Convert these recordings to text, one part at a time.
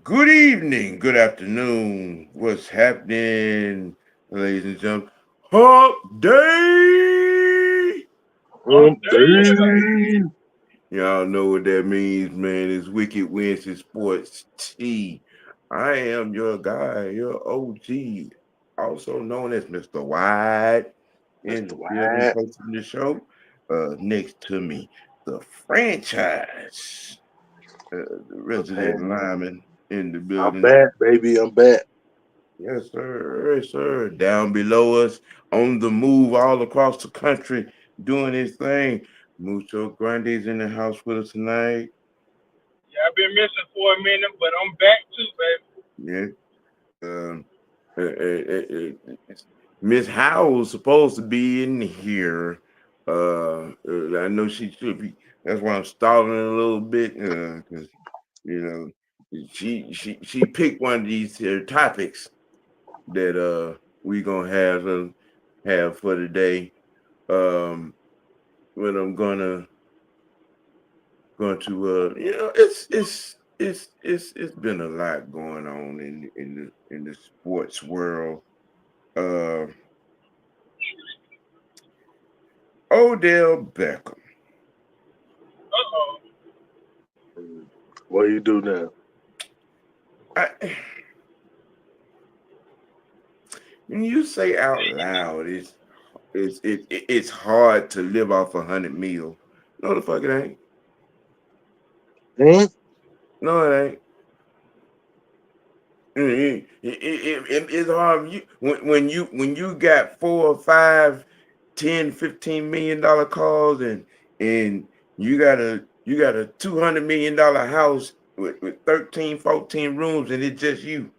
Good evening, good afternoon. What's happening, ladies and gentlemen? Hump Day! Hump Day! Y'all know what that means, man. It's Wicked Wednesday Sports T. I am your guy, your OG, also known as Mr. Wide. And Mr. building White. hosting the show. Next to me, the franchise, the resident lineman in the I'm building. back, baby. I'm back. Yes, sir. Yes, sir. Down below us, on the move all across the country, doing his thing. Mucho Grande's in the house with us tonight. Yeah, I've been missing for a minute, but I'm back too, Yeah. baby. Miss Howell's supposed to be in here. I know she should be. That's why I'm stalling a little bit, because she picked one of these topics that we gonna have for today. When I'm going to it's been a lot going on in the sports world. Odell Beckham. Uh-oh. What do you do now? When you say out loud, it's hard to live off 100 mil. No, the fuck it ain't. No, it ain't. It's hard when you got 4 or 5, 10, $15 million calls and you got a $200 million house with 13, 14 rooms and it's just you.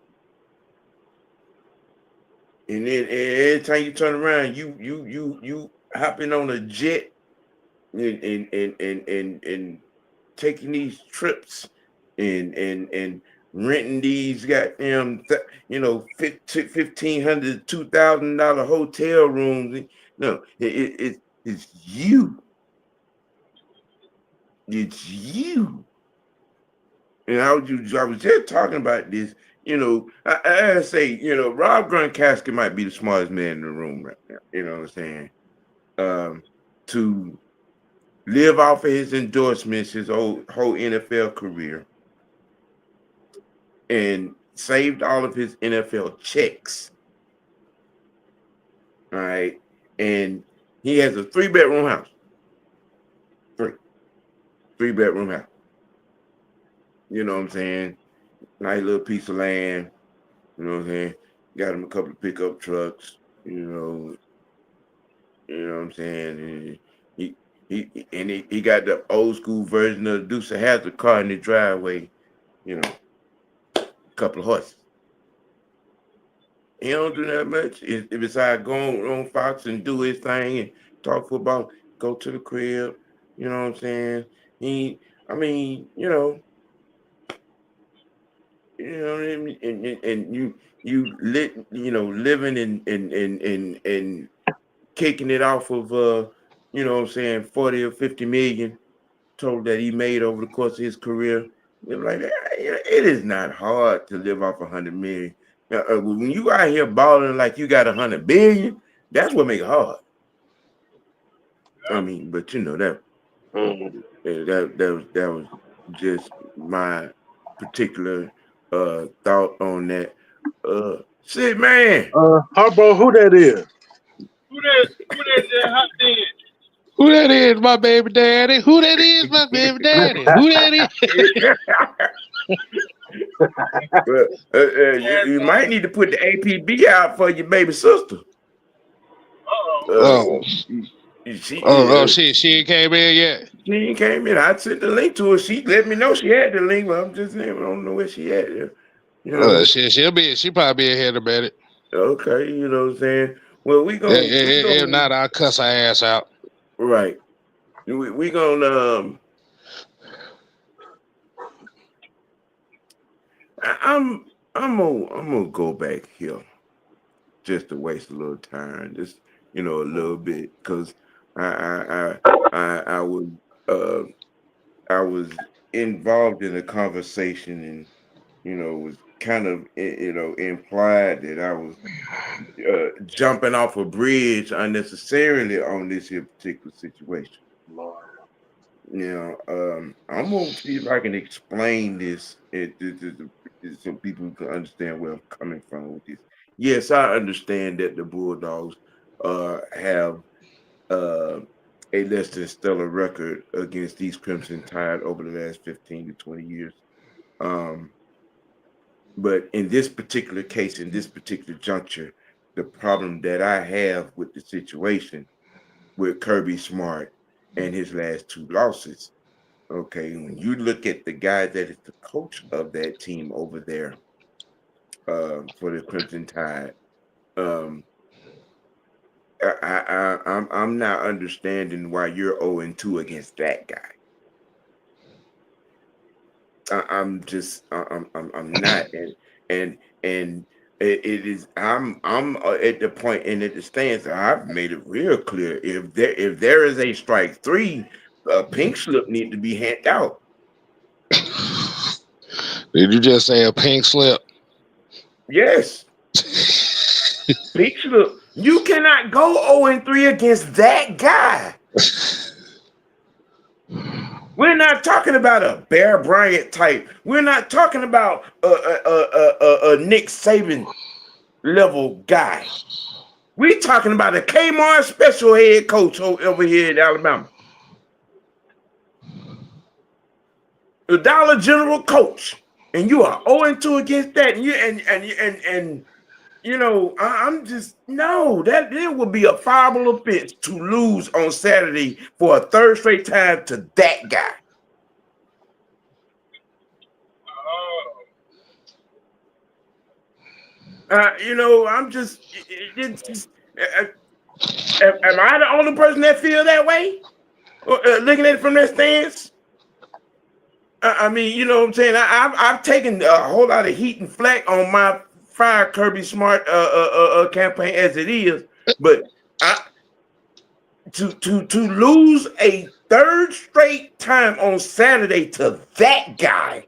And then every time you turn around, you hopping on a jet and taking these trips and renting these goddamn $1,500, $2,000 hotel rooms. No, it's you. It's you. And I was just talking about this. I say, Rob Gronkowski might be the smartest man in the room right now. You know what I'm saying? To live off of his endorsements his whole NFL career and saved all of his NFL checks. All right. And he has a 3-bedroom house. 3-bedroom house. You know what I'm saying? Nice little piece of land. You know what I'm saying? Got him a couple of pickup trucks. You know what I'm saying? And he got the old school version of the Deuce of Hazzard car in the driveway. A couple of horses. He don't do that much. Besides going on Fox and do his thing and talk football, go to the crib. You know what I'm saying? And you living and kicking it off of 40 or 50 million total that he made over the course of his career. It is not hard to live off 100 million. When you out here balling like you got 100 billion, that's what makes it hard. I mean, but that was just my particular thought on that. Shit, man. Harbaugh, who that is? Who that hot did? Who that is, my baby daddy? Who that is, my baby daddy? Who that is? You might need to put the APB out for your baby sister. She ain't came in yet. She ain't came in. I sent the link to her. She let me know she had the link, but I'm just saying I don't know where she at. You know, She probably be ahead about it. okay, you know what I'm saying? Well, If not, I'll cuss her ass out. right. We gonna I'm gonna go back here just to waste a little time, just a little bit, because I was uh I was involved in a conversation, and was kind of implied that I was jumping off a bridge unnecessarily on this here particular situation. I'm gonna see if I can explain this so people can understand where I'm coming from with this. Yes, I understand that the Bulldogs have a less than stellar record against these Crimson Tide over the last 15 to 20 years. But in this particular case, in this particular juncture, the problem that I have with the situation with Kirby Smart and his last two losses, okay, when you look at the guy that is the coach of that team over there for the Crimson Tide, I'm not understanding why you're 0-2 against that guy. I'm not, and it is I'm at the point and at the stance. I've made it real clear. If there is a strike three, a pink slip need to be handed out. Did you just say a pink slip? Yes. Pink slip. You cannot go 0-3 against that guy. We're not talking about a Bear Bryant type. We're not talking about a Nick Saban level guy. We're talking about a Kmart special head coach over here in Alabama. The Dollar General coach. And you are 0-2 against that. I'm just, no, that it would be a fireable offense to lose on Saturday for a third straight time to that guy. I'm just, am I the only person that feel that way? Looking at it from that stance? I mean, you know what I'm saying? I've taken a whole lot of heat and flack on my Fire Kirby Smart campaign as it is, but to lose a third straight time on Saturday to that guy.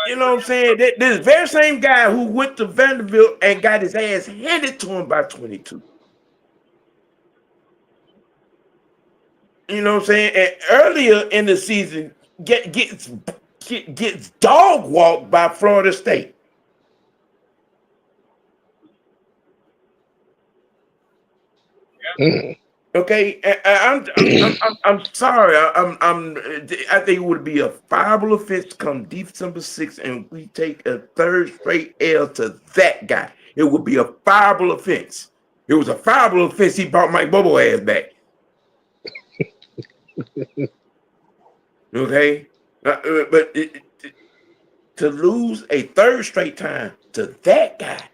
You know what I'm saying? This very same guy who went to Vanderbilt and got his ass handed to him by 22. You know what I'm saying? And earlier in the season, gets dog walked by Florida State. Okay, I'm sorry. I think it would be a fireable offense come December 6th, and we take a third straight L to that guy. It would be a fireable offense. It was a fireable offense. He brought Mike Bobo ass back. Okay, but to lose a third straight time to that guy,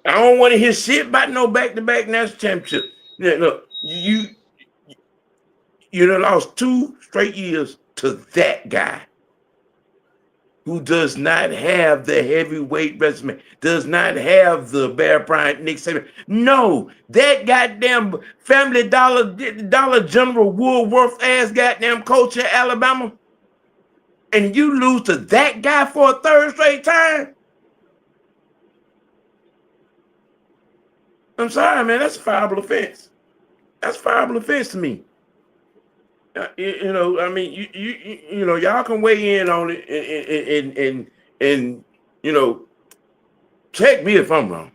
I don't want to hear shit about no back-to-back national championship. Look, you done lost 2 straight years to that guy who does not have the heavyweight resume, does not have the Bear Bryant, Nick Saban. No, that goddamn Family Dollar General Woolworth ass goddamn coach in Alabama, and you lose to that guy for a third straight time. I'm sorry, man. That's a fireable offense. That's a fireable offense to me. I mean, y'all can weigh in on it and check me if I'm wrong.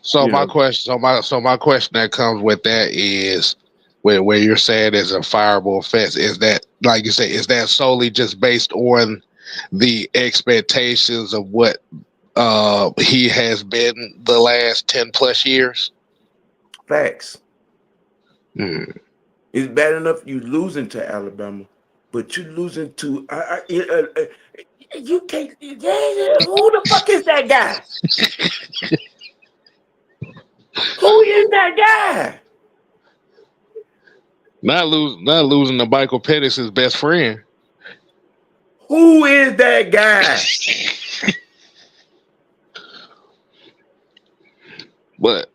So my question that comes with that is where you're saying is a fireable offense, is that, like you say, is that solely just based on the expectations of what he has been the last 10 plus years? Facts. Mm. It's bad enough you losing to Alabama, but you losing to you can't. Who the fuck is that guy? Who is that guy? Not losing to Michael Penix, his best friend. Who is that guy? But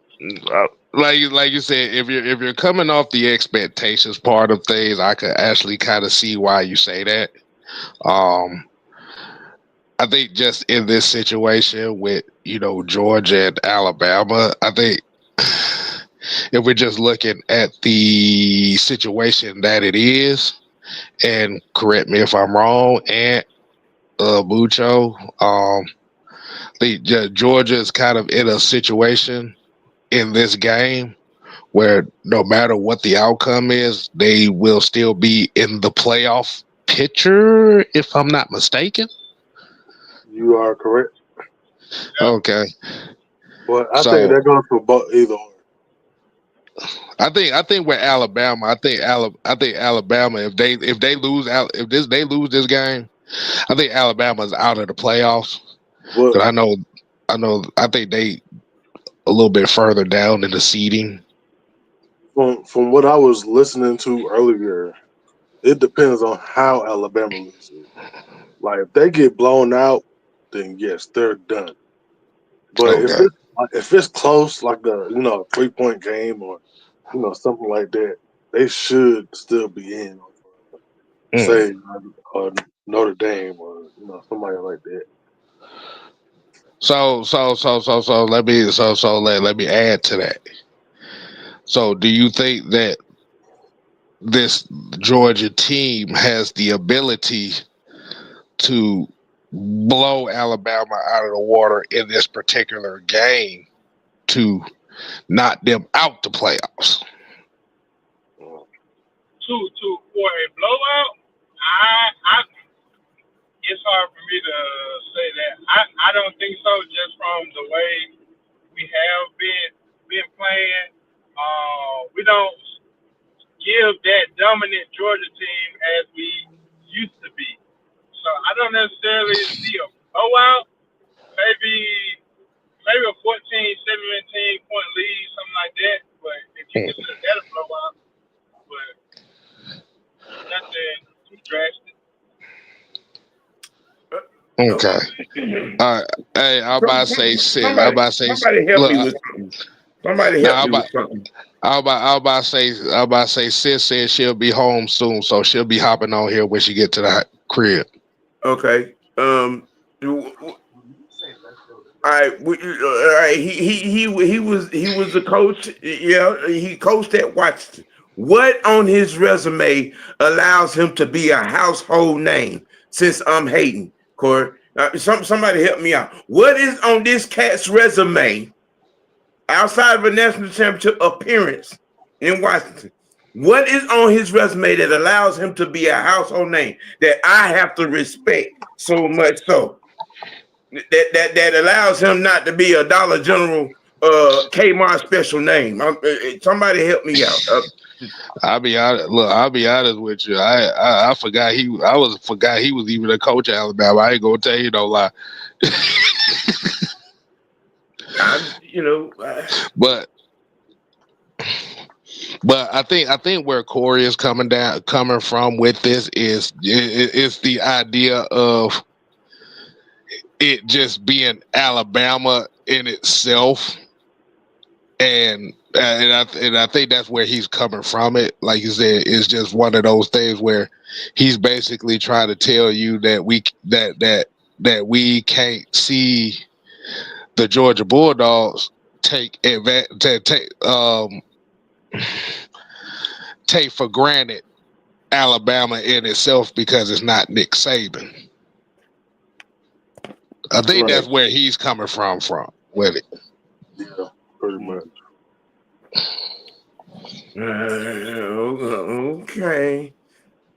like you said, if you're coming off the expectations part of things, I could actually kind of see why you say that. I think just in this situation with Georgia and Alabama, I think if we're just looking at the situation that it is, and correct me if I'm wrong, and Mucho, Georgia is kind of in a situation in this game where no matter what the outcome is, they will still be in the playoff picture, if I'm not mistaken. You are correct. Okay. But I think that goes for both either or. I think with Alabama, I think Alabama, if they lose they lose this game, I think Alabama's out of the playoffs. But I think they a little bit further down in the seeding. from what I was listening to earlier, it depends on how Alabama loses. Like if they get blown out, then yes, they're done. But Okay. if it's close, like a 3-point game or something like that, they should still be in. Say Notre Dame or somebody like that. So let me add to that. So do you think that this Georgia team has the ability to blow Alabama out of the water in this particular game to knock them out the playoffs? For a blowout, I it's hard for me to say that. I don't think so. Just from the way we have been playing, we don't give that dominant Georgia team as we used to be. So I don't necessarily see a blowout. Maybe a 14, 17 point lead, something like that. But if you consider that a blowout, but nothing too drastic. Okay. All right. Hey, I'm about to say six. Somebody help me with something. Somebody help me with something. I'm about to say sis said she'll be home soon, so she'll be hopping on here when she get to the crib. Okay. All right. He was the coach. Yeah, he coached at Washington. What on his resume allows him to be a household name? Since I'm hating, Corey, somebody help me out. What is on this cat's resume outside of a national championship appearance in Washington? What is on his resume that allows him to be a household name that I have to respect so much so that allows him not to be a Dollar General Kmart special name? Somebody help me out. I'll be honest. Look, I'll be honest with you. I forgot he was even a coach at Alabama. I ain't gonna tell you no lie. But I think where Corey is coming from with this is the idea of it just being Alabama in itself, and I think that's where he's coming from. It, like you said, it's just one of those things where he's basically trying to tell you that we can't see the Georgia Bulldogs take for granted Alabama in itself because it's not Nick Saban. I think that's where he's coming from with it. Yeah, pretty much. Okay.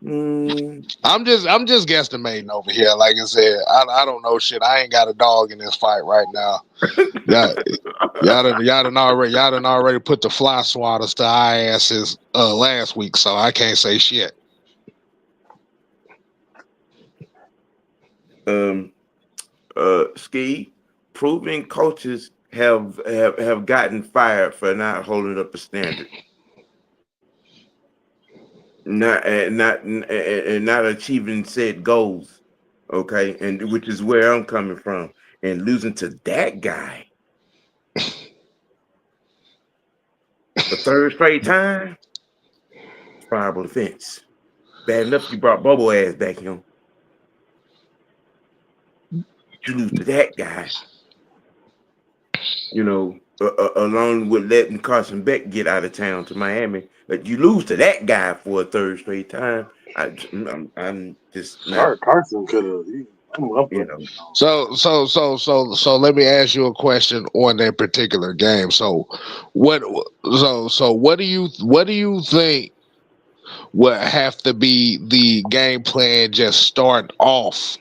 I'm just guesstimating over here. Like I said, I don't know shit. I ain't got a dog in this fight right now. Y'all done already put the fly swatters to our asses last week, so I can't say shit. Ski, proven coaches have gotten fired for not holding up a standard. Not achieving said goals, okay, and which is where I'm coming from, and losing to that guy the third straight time, fireable offense. Bad enough you brought Bobo ass back here. You lose to that guy, you know, along with letting Carson Beck get out of town to Miami. But you lose to that guy for a third straight time. I'm just not. Carson could have. You know. So let me ask you a question on that particular game. So what do you think would have to be the game plan just start off?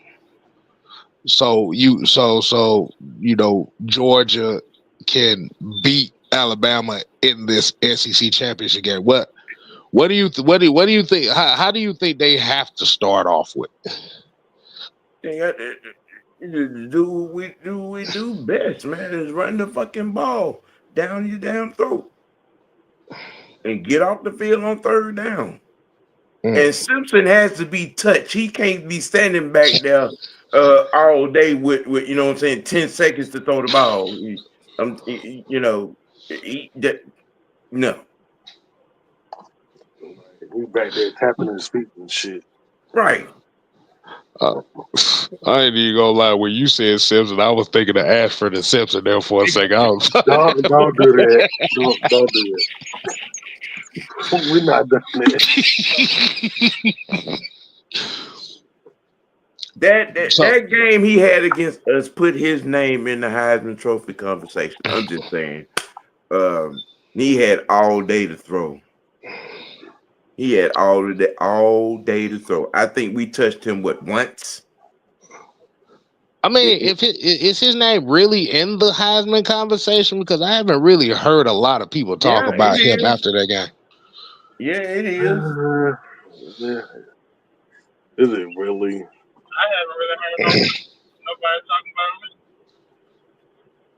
So Georgia can beat Alabama in this SEC championship game. What do you think? How do you think they have to start off with? Do what we do best, man, is run the fucking ball down your damn throat and get off the field on third down. And Simpson has to be touched. He can't be standing back there all day with 10 seconds to throw the ball. No. We back there tapping his feet and shit. Right. I ain't even gonna lie. When you said Simpson, I was thinking of Ashford and Simpson there for a second. Don't do that. Don't do that. We're not done that. That game he had against us put his name in the Heisman Trophy conversation. I'm just saying. He had all day to throw. He had all day to throw. I think we touched him once. I mean, is his name really in the Heisman conversation? Because I haven't really heard a lot of people talk about him after that game. Yeah, it is. Is it really? I haven't really heard nobody talking about him.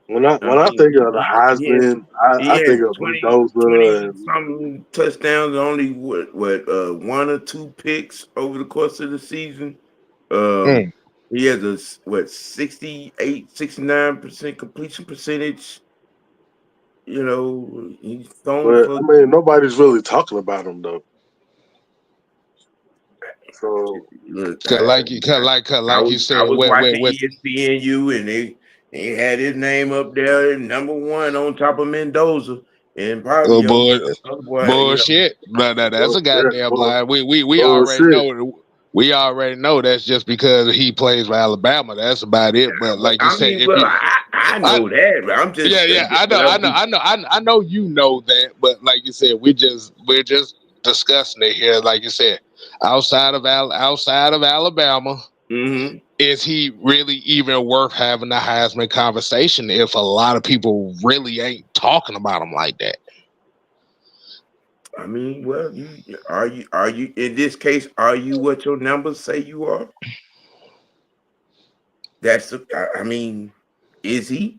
When I think of the Heisman, I think of Mendoza and some touchdowns, only one or two picks over the course of the season. He has a 69% completion percentage. You know, he's thrown. I mean, nobody's really talking about him though. So, like you said, I was watching ESPNU and they had his name up there number one on top of Mendoza and probably bullshit. No, that's a goddamn lie. We already know. We already know that's just because he plays for Alabama. That's about it. But like you said, I know that. But I'm just I know you know that. But like you said, we're just discussing it here. Like you said, outside of Alabama, is he really even worth having a Heisman conversation if a lot of people really ain't talking about him like that? I mean, well, are you in this case? Are you what your numbers say you are? I mean, is he?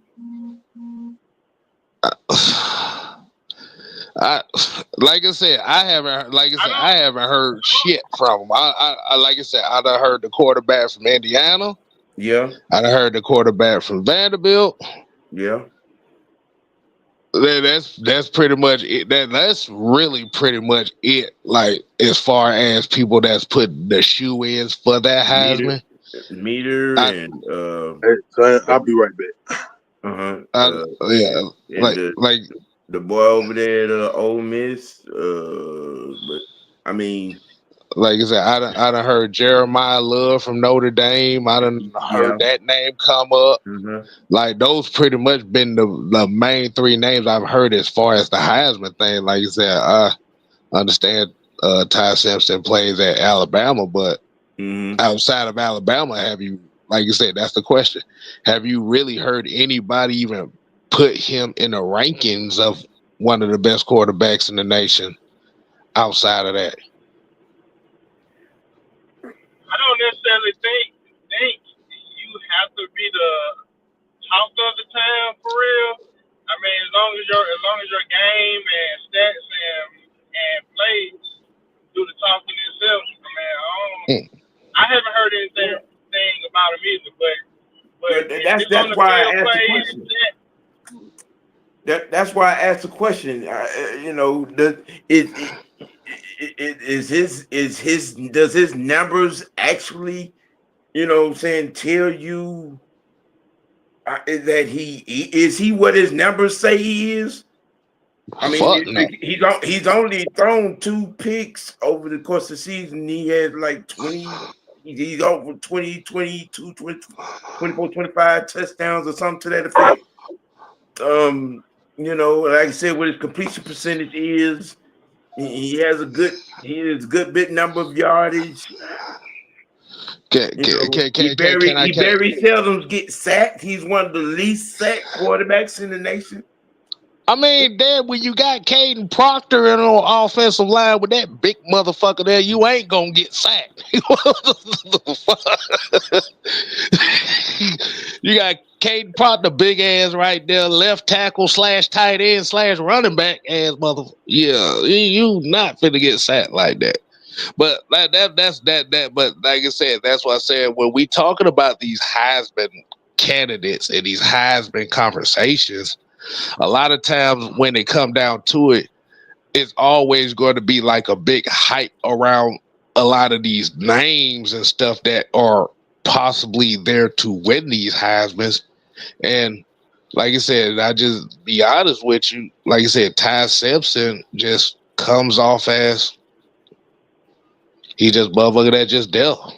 Like I said, I haven't heard shit from him. I like I said, I done heard the quarterback from Indiana. Yeah. I done heard the quarterback from Vanderbilt. Yeah. That's pretty much it. That's really pretty much it. Like as far as people that's put the shoe ins for that Heisman. so I'll be right back. Like the boy over there at Ole Miss. But I mean, like I said, I done heard Jeremiah Love from Notre Dame. I done heard that name come up. Like those pretty much been the main three names I've heard as far as the Heisman thing. Like you said, I understand Ty Simpson plays at Alabama, but Mm-hmm. outside of Alabama, have you, like you said, that's the question. Have you really heard anybody even put him in the rankings of one of the best quarterbacks in the nation outside of that? I don't necessarily think you have to be the talk of the town for real. I mean, as long as your game and stats and plays do the talking itself. I mean, I haven't heard anything about him either. But if it's on That's the why I field asked the plays, question. That's why I asked the question. You know, does his numbers actually, you know what I'm saying, tell you that he what his numbers say he is? I mean, No. he's only thrown 2 picks over the course of the season. He had like 20, he's over 20, 22, 20, 24, 25 touchdowns or something to that effect. You know, like I said, what his completion percentage is, he has a good bit number of yardage. He very seldom gets sacked. He's one of the least sacked quarterbacks in the nation. I mean, damn, when you got Caden Proctor in on offensive line with that big motherfucker there, you ain't gonna get sacked. You got Caden Proctor, big ass right there, left tackle / tight end / running back ass motherfucker. Yeah, you not finna get sacked like that. But that's that. But like I said, that's why I said when we talking about these Heisman candidates and these Heisman conversations, a lot of times when it come down to it, it's always going to be like a big hype around a lot of these names and stuff that are possibly there to win these Heismans. And like I said, I just be honest with you. Like I said, Ty Simpson just comes off as he just motherfucker that just dealt.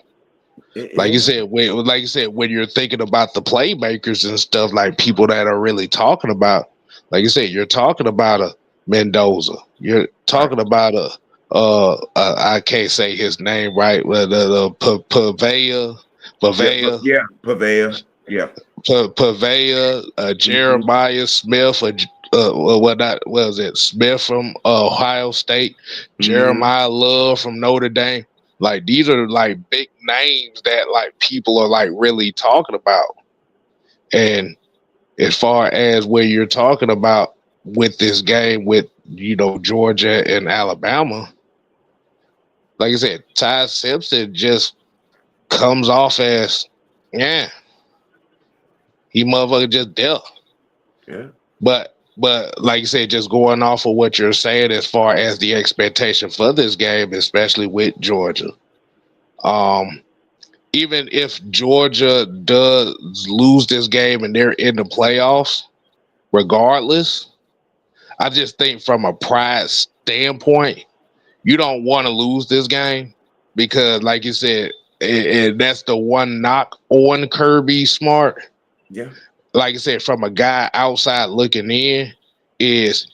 Like you said, when you're thinking about the playmakers and stuff, like people that are really talking about, like you said, you're talking about a Mendoza. You're talking about I can't say his name right. The Pavea. Jeremiah Smith. Smith from Ohio State. Jeremiah Love from Notre Dame. Like these are like big names that like people are like really talking about. And as far as where you're talking about with this game with, you know, Georgia and Alabama, like I said, Ty Simpson just comes off as, he motherfucker just dealt. Yeah. But like you said, just going off of what you're saying as far as the expectation for this game, especially with Georgia. Even if Georgia does lose this game and they're in the playoffs, regardless, I just think from a pride standpoint, you don't want to lose this game because, like you said, that's the one knock on Kirby Smart. Yeah. Like I said, from a guy outside looking in, is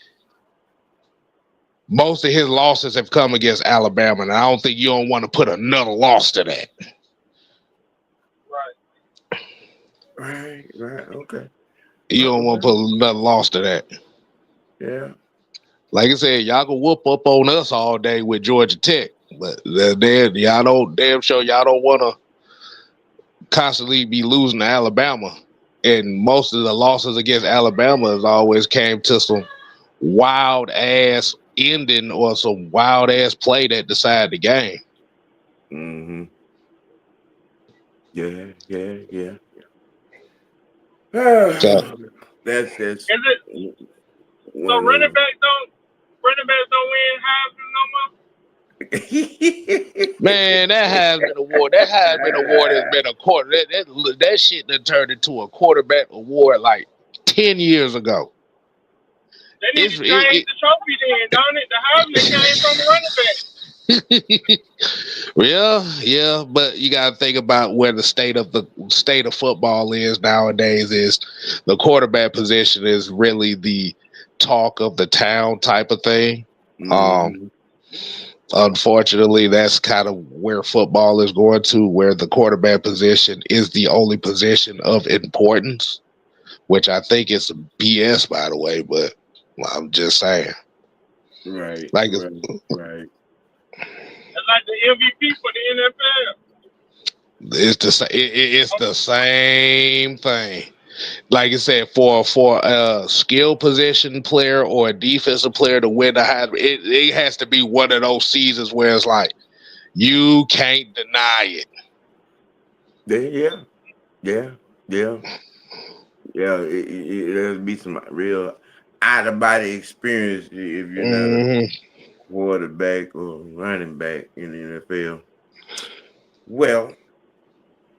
most of his losses have come against Alabama, and I don't think you don't want to put another loss to that. Right. Okay. You don't want to put another loss to that. Yeah. Like I said, y'all can whoop up on us all day with Georgia Tech, but then y'all don't want to constantly be losing to Alabama. And most of the losses against Alabama has always came to some wild ass ending or some wild ass play that decided the game. Mm-hmm. Yeah. That's is it so running backs don't win Heisman no more? Man, that Heisman Award has been a quarter. That shit that turned into a quarterback award like 10 years ago. They need to change the trophy then, don't it? The Heisman came from the running back. Yeah, but you gotta think about where the state of football is nowadays. Is the quarterback position is really the talk of the town type of thing. Unfortunately, that's kind of where football is going to, where the quarterback position is the only position of importance, which I think is BS, by the way, but I'm just saying. Right. Like, Right. It's like the MVP for the NFL. it's the same thing. Like I said, for a skill position player or a defensive player to win the Heisman, it has to be one of those seasons where it's like you can't deny it. Yeah. There'll be some real out of body experience if you're not a quarterback or running back in the NFL. Well,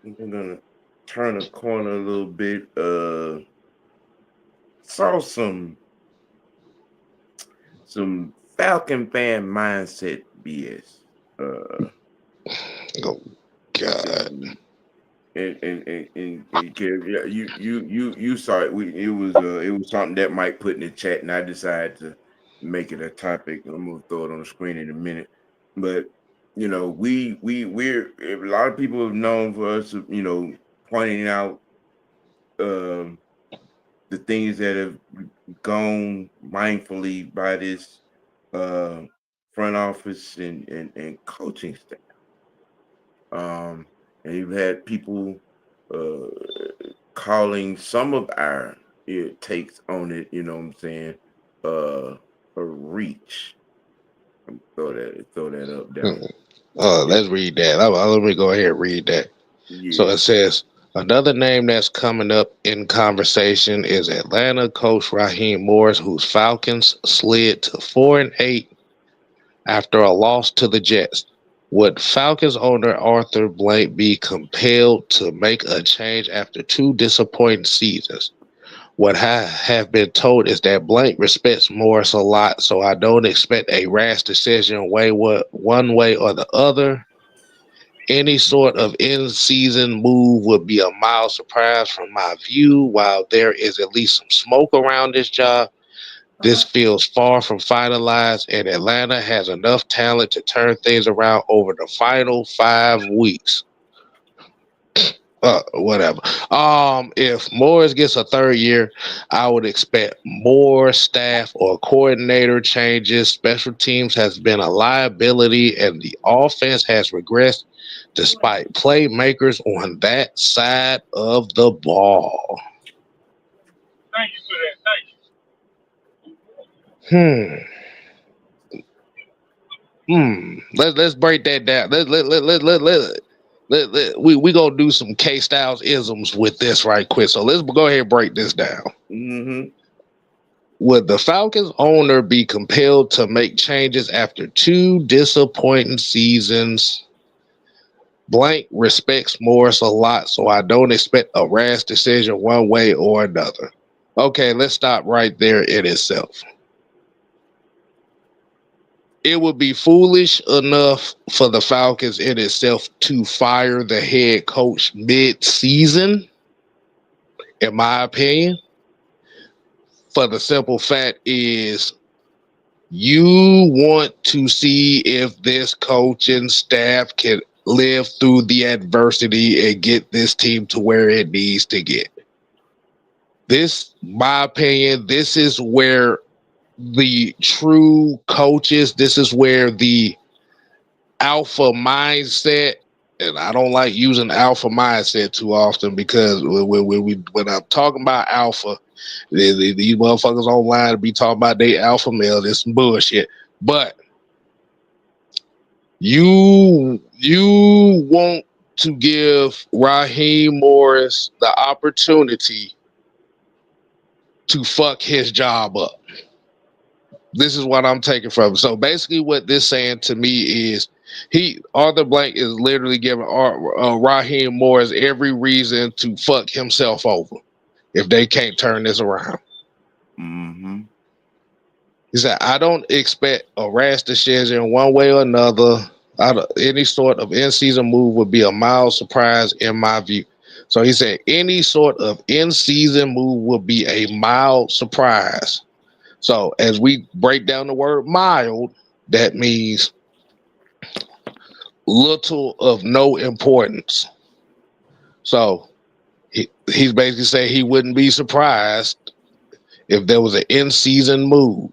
I'm gonna turn a corner a little bit. Saw some Falcon fan mindset BS. Oh God! And yeah, you saw it. It was something that Mike put in the chat, and I decided to make it a topic. I'm gonna throw it on the screen in a minute, but we're a lot of people have known for us, pointing out the things that have gone mindfully by this front office and coaching staff. And you've had people calling some of our takes on it, you know what I'm saying, a reach. Throw that up down. Let's read that. Let me go ahead and read that. Yeah. So it says, another name that's coming up in conversation is Atlanta coach Raheem Morris, whose Falcons slid to 4-8 after a loss to the Jets. Would Falcons owner Arthur Blank be compelled to make a change after 2 disappointing seasons? What I have been told is that Blank respects Morris a lot, so I don't expect a rash decision one way or the other. Any sort of in-season move would be a mild surprise from my view. While there is at least some smoke around this job, this feels far from finalized, and Atlanta has enough talent to turn things around over the final 5 weeks. Whatever. If Morris gets a 3rd year, I would expect more staff or coordinator changes. Special teams has been a liability, and the offense has regressed despite playmakers on that side of the ball. Thank you for that. Thank you. Let's break that down. We gonna do some K Styles isms with this right quick. So let's go ahead and break this down. Mm-hmm. Would the Falcons owner be compelled to make changes after 2 disappointing seasons? Blank respects Morris a lot, so I don't expect a rash decision one way or another. Okay, let's stop right there in itself. It would be foolish enough for the Falcons in itself to fire the head coach mid-season, in my opinion. For the simple fact is, you want to see if this coaching staff can live through the adversity and get this team to where it needs to get. This, my opinion, this is where the true coaches, this is where the alpha mindset, and I don't like using alpha mindset too often because when I'm talking about alpha, these motherfuckers online be talking about they alpha male. It's some bullshit. But you want to give Raheem Morris the opportunity to fuck his job up. This is what I'm taking from. So basically what this saying to me is Arthur Blank is literally giving Raheem Morris every reason to fuck himself over if they can't turn this around. Mm-hmm. He said, I don't expect a rash decision one way or another. Any sort of in-season move would be a mild surprise in my view. So he said, any sort of in-season move would be a mild surprise. So as we break down the word mild, that means little of no importance. So he's basically saying he wouldn't be surprised if there was an in-season move.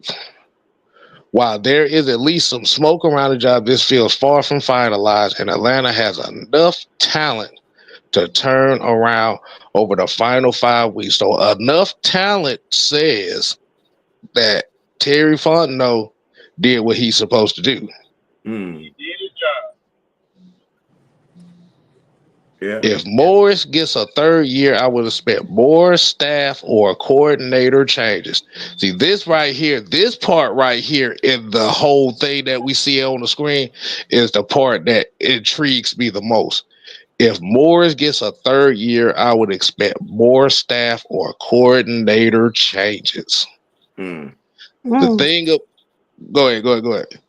While there is at least some smoke around the job, this feels far from finalized, and Atlanta has enough talent to turn around over the final 5 weeks. So enough talent says that Terry Fontenot did what he's supposed to do. He did his job. Yeah. If Morris gets a third year, I would expect more staff or coordinator changes. See, this right here, this part right here in the whole thing that we see on the screen is the part that intrigues me the most. If Morris gets a third year, I would expect more staff or coordinator changes. The thing of go ahead.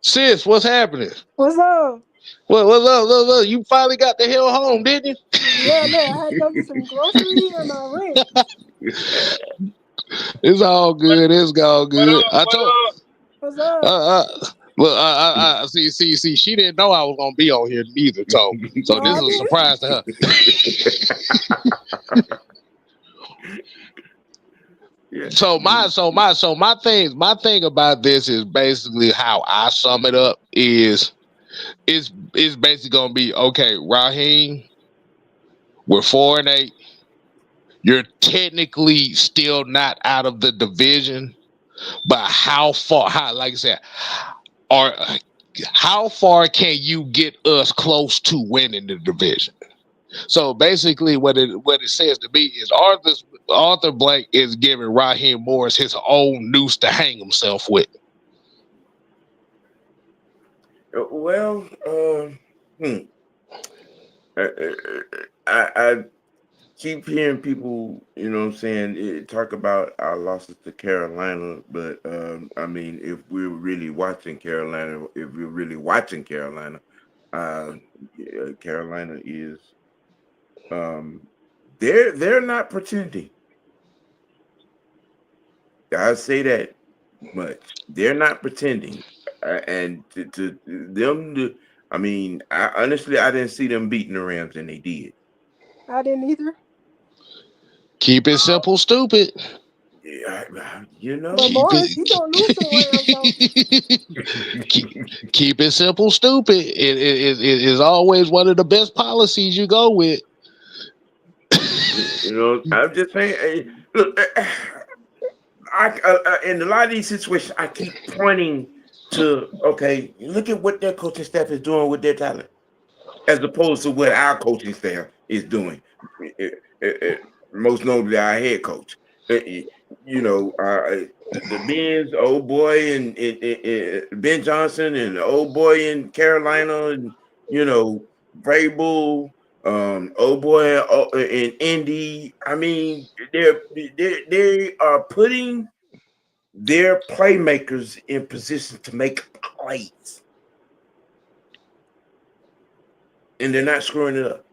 Sis, what's happening? What's up? What's up? You finally got the hell home, didn't you? Yeah, man, I had to go get some groceries and rent. It's all good. It's all good. What's up? Look, I see. She didn't know I was gonna be on here neither. So this is a surprise to her. Yeah. So my thing about this is basically how I sum it up is it's basically gonna be okay, Raheem, we're 4-8. You're technically still not out of the division, but how like I said, how far can you get us close to winning the division? So basically what it says to me is Arthur Blank is giving Raheem Morris his own noose to hang himself with. Well, I keep hearing people, you know what I'm saying, talk about our losses to Carolina, but I mean, if we're really watching Carolina, Carolina is they're not pretending. I say that much. They're not pretending, and to them, I mean, I didn't see them beating the Rams, and they did. I didn't either. Keep it simple, stupid. Yeah, you know. But Morris, he gonna lose to the Rams. Keep it simple, stupid. It is always one of the best policies you go with. You know, I'm just saying. Look, in a lot of these situations, I keep pointing to, okay, look at what their coaching staff is doing with their talent, as opposed to what our coaching staff is doing. Most notably, our head coach. You know, the Ben's old boy and Ben Johnson and the old boy in Carolina, and you know, Vrabel, old boy in Indy. I mean, they are putting their playmakers in position to make plays, and they're not screwing it up.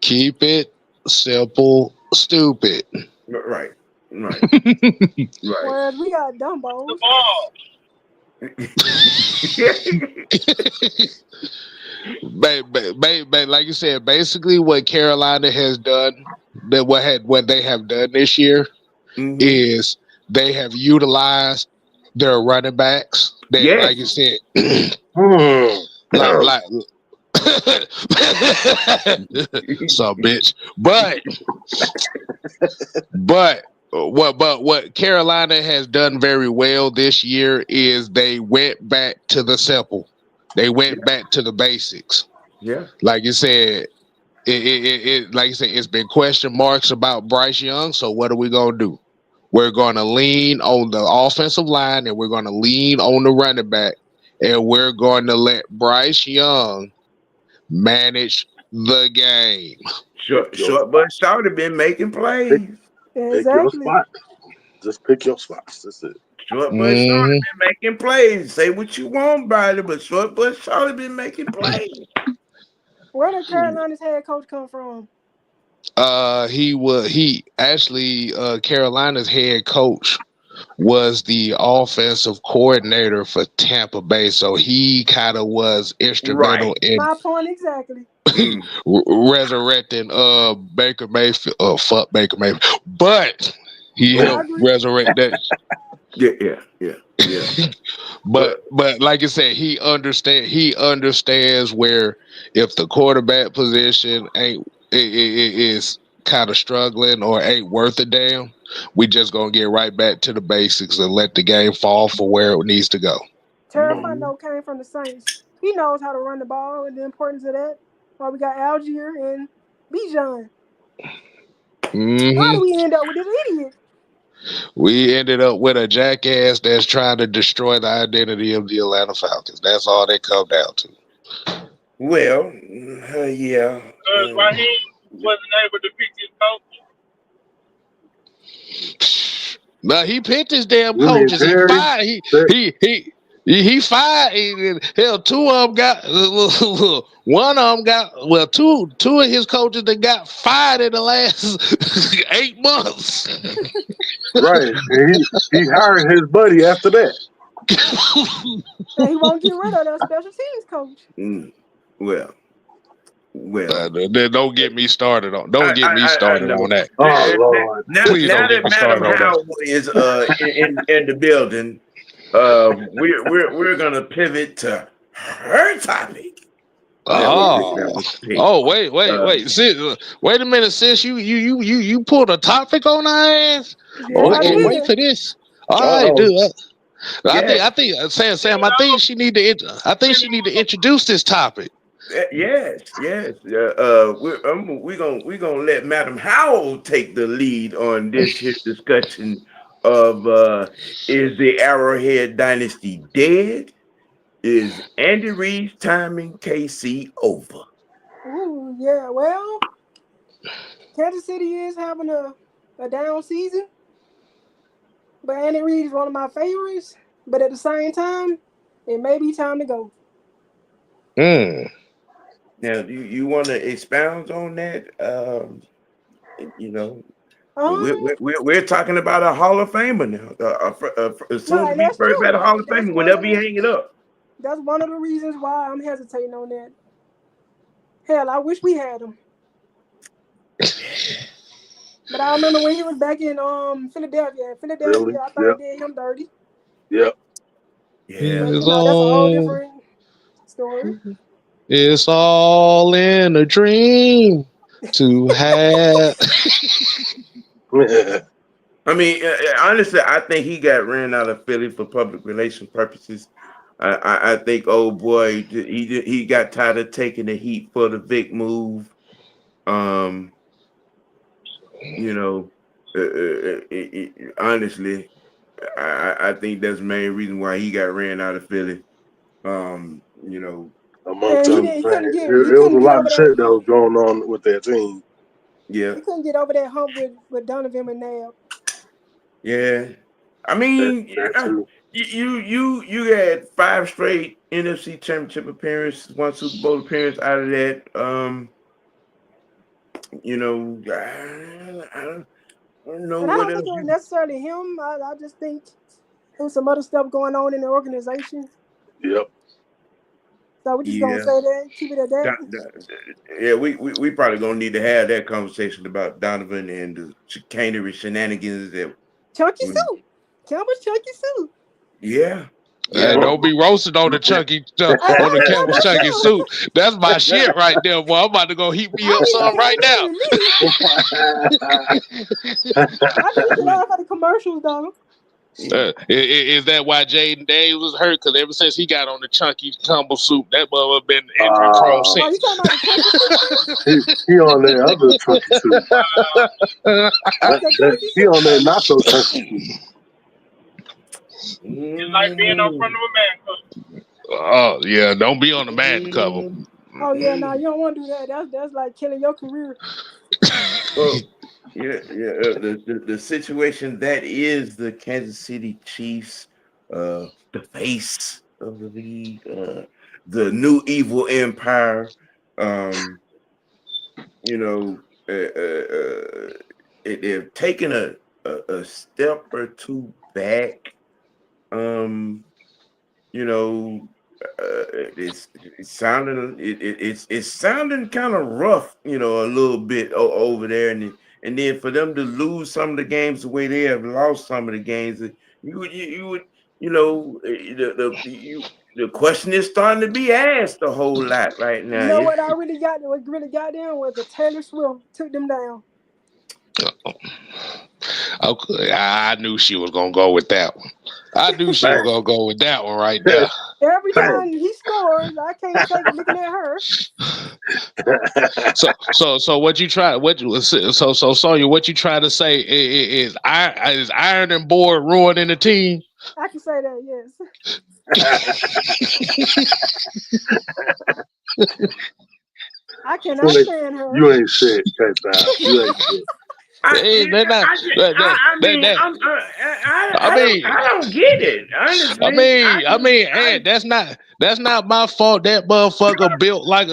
Keep it simple, stupid. Right. Right. Whereas we got Dumbo. The ball. Like you said, basically what Carolina has done, what they have done this year, is they have utilized their running backs. Like you said, like some bitch. But what Carolina has done very well this year is they went back to the simple. They went back to the basics. Yeah. Like you said, it's been question marks about Bryce Young. So what are we gonna do? We're gonna lean on the offensive line, and we're gonna lean on the running back, and we're going to let Bryce Young manage the game. Short but short have been making plays. Pick your spot. Just pick your spots. That's it. Short but short have been making plays. Say what you want about it, but short but short have been making plays. Where did Carolina's head coach come from? Carolina's head coach was the offensive coordinator for Tampa Bay, so he kind of was instrumental in My point exactly. resurrecting Baker Mayfield. Fuck Baker Mayfield, but he I helped agree. resurrect that. Yeah. But like I said, he understands where if the quarterback position is kind of struggling or ain't worth a damn, we just gonna get right back to the basics and let the game fall for where it needs to go. Terrifying note came from the Saints. He knows how to run the ball and the importance of that. Well, we got Algier and Bijan. Why do we end up with this idiot? We ended up with a jackass that's trying to destroy the identity of the Atlanta Falcons. That's all they come down to. Well, yeah. Because Raheem wasn't able to pick his coach. No, he picked his damn You mean coaches. He Terry? fired. He fired. Hell, two of them got. One of them got. Well, two of his coaches that got fired in the last 8 months. Right. And he hired his buddy after that. And he won't get rid of that special teams coach. Well. Don't get me started on. Don't get me started on that. Oh Lord! Please don't get me started Madam on that. Howell is in the building. We're gonna pivot to her topic. Wait. Sis, wait a minute, sis. You pulled a topic on our ass. Yeah, I can't wait for this. All right, dude. I think Sam. I think she need to introduce this topic. Yes. We're gonna let Madam Howell take the lead on this here discussion of is the Arrowhead dynasty dead? Is Andy Reid's time in KC over? Ooh, yeah. Well, Kansas City is having a down season, but Andy Reid is one of my favorites. But at the same time, it may be time to go. Now, do you want to expound on that? We're talking about a Hall of Famer now. Soon to be that's first true. at a Hall of Famer. Whenever he hang it up. That's one of the reasons why I'm hesitating on that. Hell, I wish we had him. But I remember when he was back in Philadelphia. Really? I thought he did him dirty. Yep. Yeah. But, that's a whole different story. It's all in a dream to have. I mean, honestly, I think he got ran out of Philly for public relation purposes. I think, old boy, he got tired of taking the heat for the Vic move. Honestly, I think that's the main reason why he got ran out of Philly. Amongst other things, it was a lot of shit that was going on with that team. Yeah, he couldn't get over that hump with Donovan McNabb. Yeah, I mean, you had 5 straight NFC Championship appearances, 1 Super Bowl appearance out of that. I don't know. And I don't think it was necessarily him. I just think there was some other stuff going on in the organization. Yep. So we're just gonna say that, keep it at that. Yeah, we probably gonna need to have that conversation about Donovan and the chicanery shenanigans that Chunky Soup. Campbell's Chunky Soup. Yeah. Don't be roasted on the Chunky on the Campbell's Chunky Soup. That's my shit right there, boy. I'm about to go heat me up some right now. I need to laugh at the commercials though. Is that why Jaden Daniels was hurt? Because ever since he got on the Chunky Campbell Soup, that mother been injury prone since. He on that other Chunky Soup. He on that not so Chunky Soup. It's like being on front of a man cover. Oh yeah, don't be on the man cover. Oh yeah, no, you don't want to do that. That's like killing your career. Well, the situation that is the Kansas City Chiefs, the face of the league, the new evil empire. They've taken a step or two back. You know, it's sounding kind of rough, you know, a little bit over there, and then for them to lose some of the games the way they have lost some of the games, you would, you know, the question is starting to be asked a whole lot right now. You know what really got down was the Taylor Swift took them down. Okay, I knew she was gonna go with that one. I knew she was gonna go with that one right there. Every time he scores, I can't take looking at her. So what you try? Sonya, what you try to say is iron and board ruining the team? I can say that, yes. I cannot stand her. You ain't shit, K-Style. You ain't shit. I don't get it. Honestly, I mean, and that's not my fault. That motherfucker built like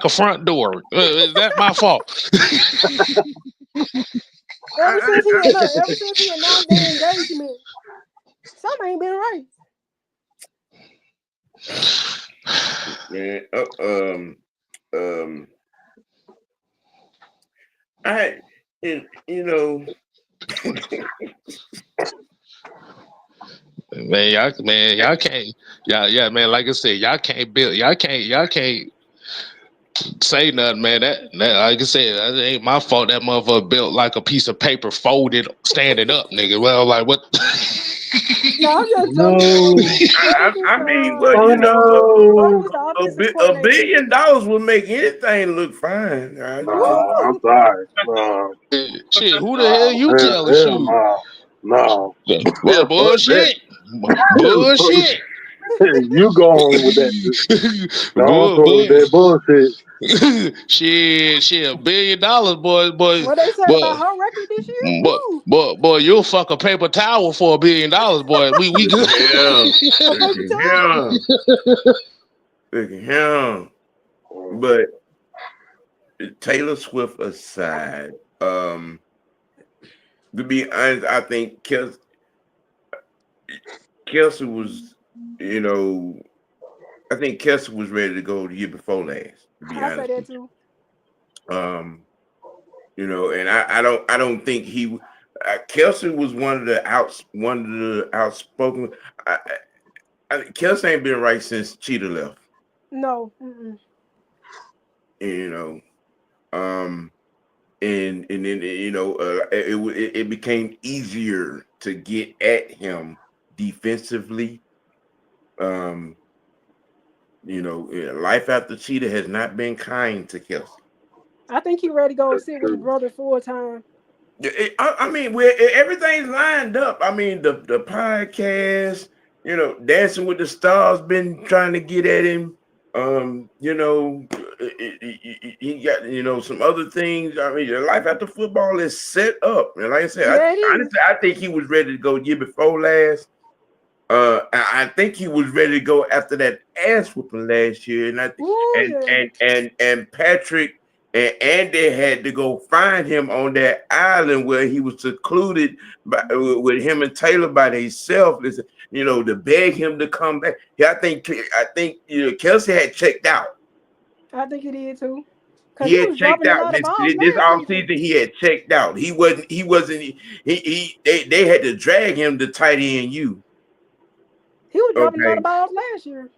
a front door. Is that my fault? Ever since he announced their engagement, something ain't been right. Man, you know, y'all can't, man. Like I said, y'all can't say nothing, man. That like I said, that ain't my fault. That motherfucker built like a piece of paper folded, standing up, nigga. Well, like what? No, I'm just joking. I mean, well, you know, $1 billion would make anything look fine. No, I'm sorry. Shit, who the hell you telling? Shoot, no. Well, bullshit. Bullshit. You go on with that. Don't go with that bullshit. Shit, $1 billion, boy. What they said about her record this year? Boy, you'll fuck a paper towel for $1 billion, boy. We good. Look at him. But Taylor Swift aside, to be honest, I think Kelsey was, you know, I think Kelsey was ready to go the year before last. To be honest, say that too. You know, and I don't think he. Kelsey was one of the outspoken. Kelsey ain't been right since Cheetah left. No. You know, and then you know, it became easier to get at him defensively. You know, life after Cheetah has not been kind to Kelsey. I think he ready to go sit with his brother full time. I mean, everything's lined up. I mean, the podcast, you know, Dancing with the Stars been trying to get at him. You know, he got, you know, some other things. I mean, life after football is set up. And like I said, honestly, I think he was ready to go year before last. I think he was ready to go after that ass whooping last year, and and Patrick and Andy had to go find him on that island where he was secluded with him and Taylor by themselves. You know, to beg him to come back. Yeah, I think you know Kelsey had checked out. I think he did too. He had checked out this offseason. He had checked out. He wasn't. They had to drag him to tight end you. He was dropping a lot of balls last year.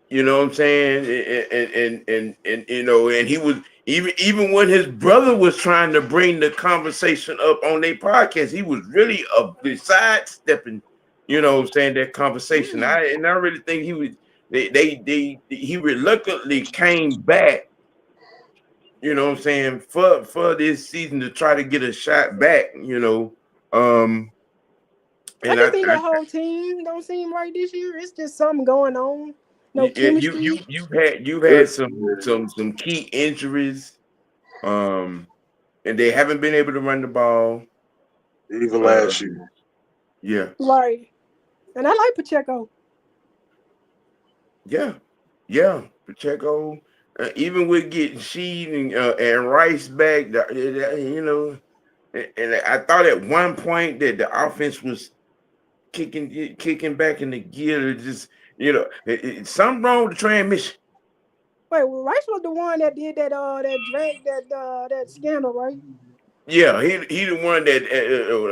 You know what I'm saying? And you know, and he was even when his brother was trying to bring the conversation up on their podcast, he was really sidestepping, you know what I'm saying, that conversation. I really think he was he reluctantly came back, you know what I'm saying, for this season to try to get a shot back, you know. I just think the whole team don't seem right this year. It's just something going on. No chemistry. You've had some key injuries, and they haven't been able to run the ball. Even last year. Yeah. Right. And I like Pacheco. Yeah. Pacheco, even with getting Sheed and Rice back, you know, and I thought at one point that the offense was kicking back in the gear. Just something wrong with the transmission. Wait, well, Rice was the one that did that scandal, right? Yeah, he the one that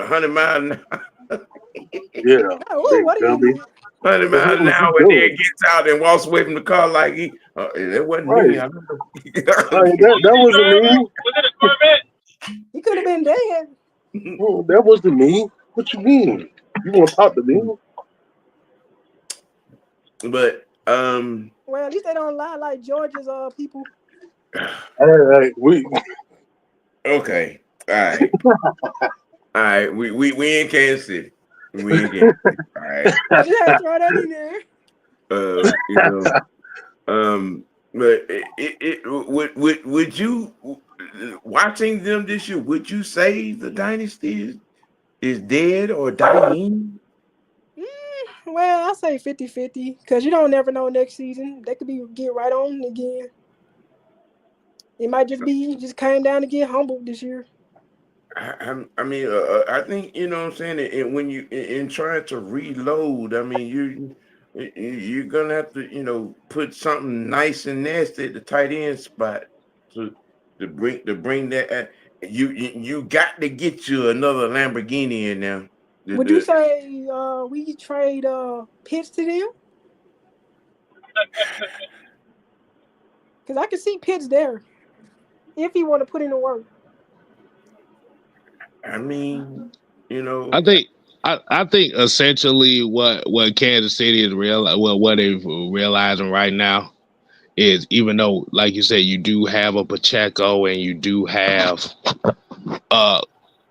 100 miles an hour. Yeah, Oh, big what did he dummy. do? 100 What miles an was he hour, and then doing? gets out and walks away from the car like that wasn't me. Right. I don't know. Like, What was that he wasn't driving? me. Was it a Corvette? He could have been dead. That wasn't me. What you mean? You want to talk to me? But Well, at least they don't lie like Georgia's people. Hey, we okay, all right. We in Kansas City. We in Kansas City. All right. I just had to throw that in there. But would you, watching them this year? Would you say the dynasty is dead or dying? Well, I say 50-50 because you don't never know next season. They could get right on again. It might just came down to get humbled this year. I mean, I think what I'm saying. And when you in trying to reload, I mean, you're gonna have to put something nice and nasty at the tight end spot to bring that. You got to get you another Lamborghini in there. Would you say we trade Pitts to them? Because I can see Pitts there if he want to put in the work. I mean, I think essentially what Kansas City is what they're realizing right now is, even though, like you said, you do have a Pacheco and you do have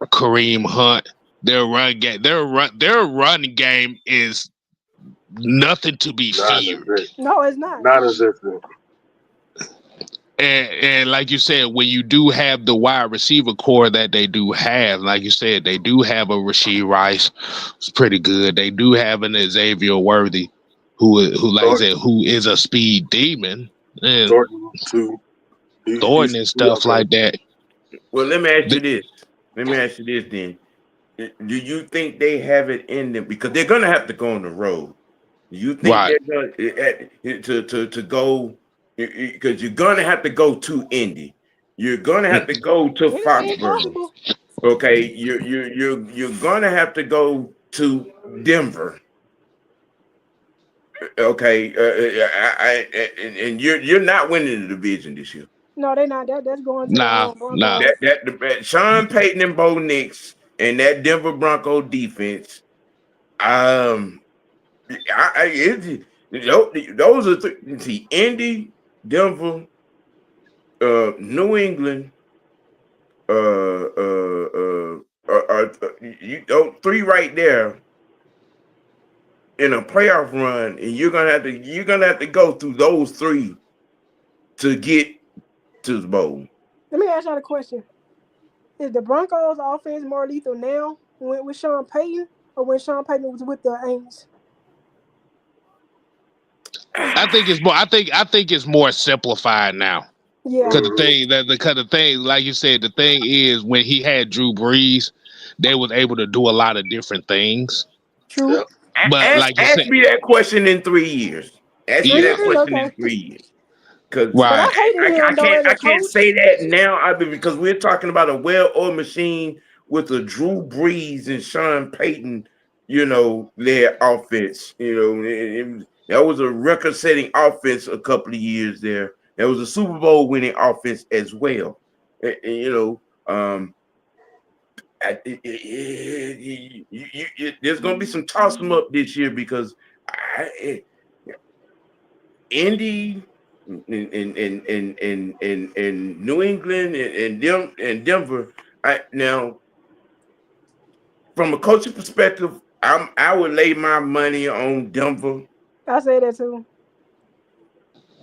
Kareem Hunt, their run game is nothing to be feared. No, it's not. Not as if it. And like you said, when you do have the wide receiver core that they do have, like you said, they do have a Rashee Rice, it's pretty good. They do have an Xavier Worthy, who like I said, who is a speed demon, and Thornton and stuff like that. Well, let me ask you this. Then. Do you think they have it in them? Because they're gonna have to go on the road. Do you think they're going to go? Because you're gonna have to go to Indy. You're gonna have to go to Foxborough. Okay, you're gonna have to go to Denver. Okay, and you're not winning the division this year. No, they're not. That's going to nah. That Sean Payton and Bo Nix and that Denver Bronco defense. Those are three. See, Indy, Denver, New England, three right there in a playoff run, and you're gonna have to go through those three to get to the bowl. Let me ask y'all a question: is the Broncos' offense more lethal now with Sean Payton, or when Sean Payton was with the Aints? I think it's more. I think it's more simplified now. Yeah. Because the thing, like you said, the thing is, when he had Drew Brees, they was able to do a lot of different things. True. Yep. But ask me that question in 3 years. Ask me that question in 3 years. Because I can't say that now because we're talking about a well-oiled machine with a Drew Brees and Sean Payton, their offense. That was a record-setting offense a couple of years there. That was a Super Bowl winning offense as well. There's going to be some toss them up this year because Indy and New England and Denver. Now, from a coaching perspective, I would lay my money on Denver. I say that too.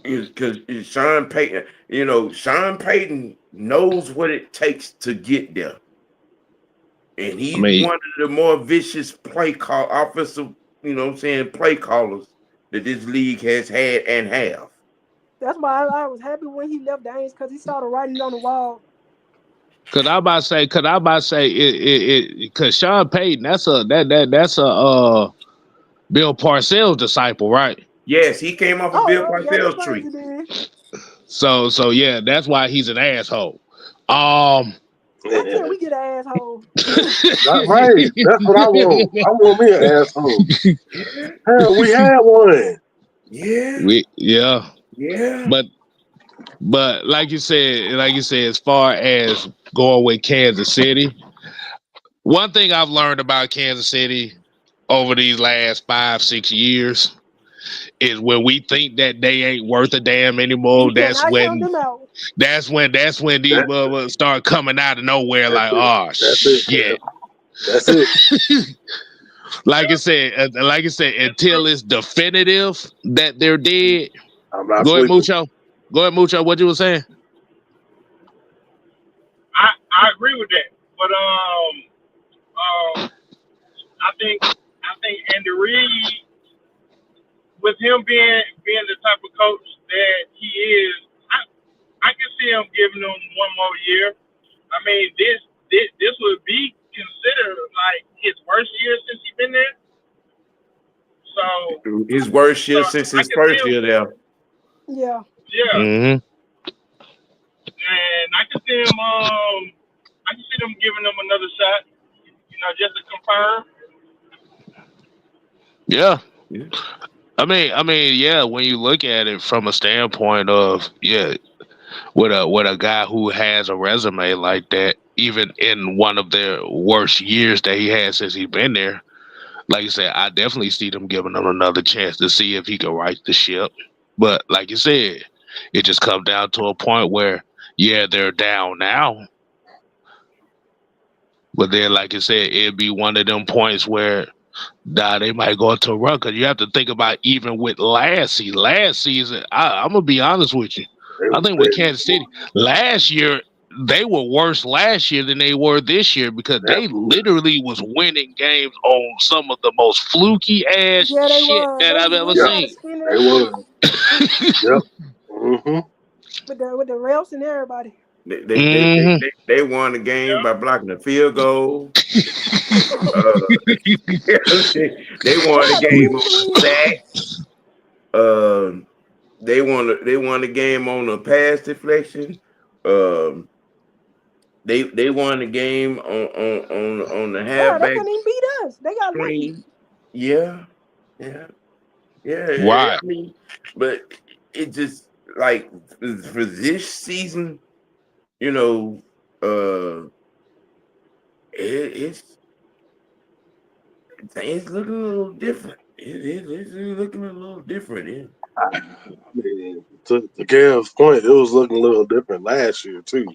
Because Sean Payton, Sean Payton knows what it takes to get there. And he's one of the more vicious offensive, play callers that this league has had and have. That's why I was happy when he left the Aints because he started writing on the wall. Because Sean Payton, that's a Bill Parcells' disciple, right? Yes, he came off of Bill Yeah, that's Parcells' tree. crazy, man. So yeah, that's why he's an asshole. Why can't we get an asshole? Not right. That's what I want. I want me an asshole. Yeah, Hell, we had one. yeah, yeah. But like you said, as far as going with Kansas City, one thing I've learned about Kansas City over these last 5-6 years is when we think that they ain't worth a damn anymore. You cannot count them out. That's when these motherfuckers start coming out of nowhere. Like, oh shit. That's it. Like I said, until it's definitive that they're dead. I'm not Go ahead, sleeping. Mucho. What you were saying? I agree with that, but I think Andy Reid, with him being the type of coach that he is, I can see him giving them one more year. I mean, this would be considered like his worst year since he's been there. So His worst year since his first year there. Yeah. Yeah. Mm-hmm. And I can see him. I can see them giving them another shot. Just to confirm. Yeah. I mean, yeah. When you look at it from a standpoint of with a guy who has a resume like that, even in one of their worst years that he had since he's been there, like you said, I definitely see them giving him another chance to see if he can right the ship. But like you said, it just comes down to a point where, yeah, they're down now. But then, like you said, it'd be one of them points where they might go into a run. Because you have to think about even with last season, I'm going to be honest with you. I think with Kansas City, last year, they were worse last year than they were this year because they literally was winning games on some of the most fluky ass shit that I've ever seen. They were. Yep. Mm-hmm. With the refs and everybody. They won the game by blocking a field goal. They won the game on sacks. They won the game on a pass deflection. They won the game on the halfback. They couldn't even beat us. They got screen. Yeah. Right. I mean, but it just like for this season, it's looking a little different. It's looking a little different. Yeah. I mean, to Gav's point, it was looking a little different last year too.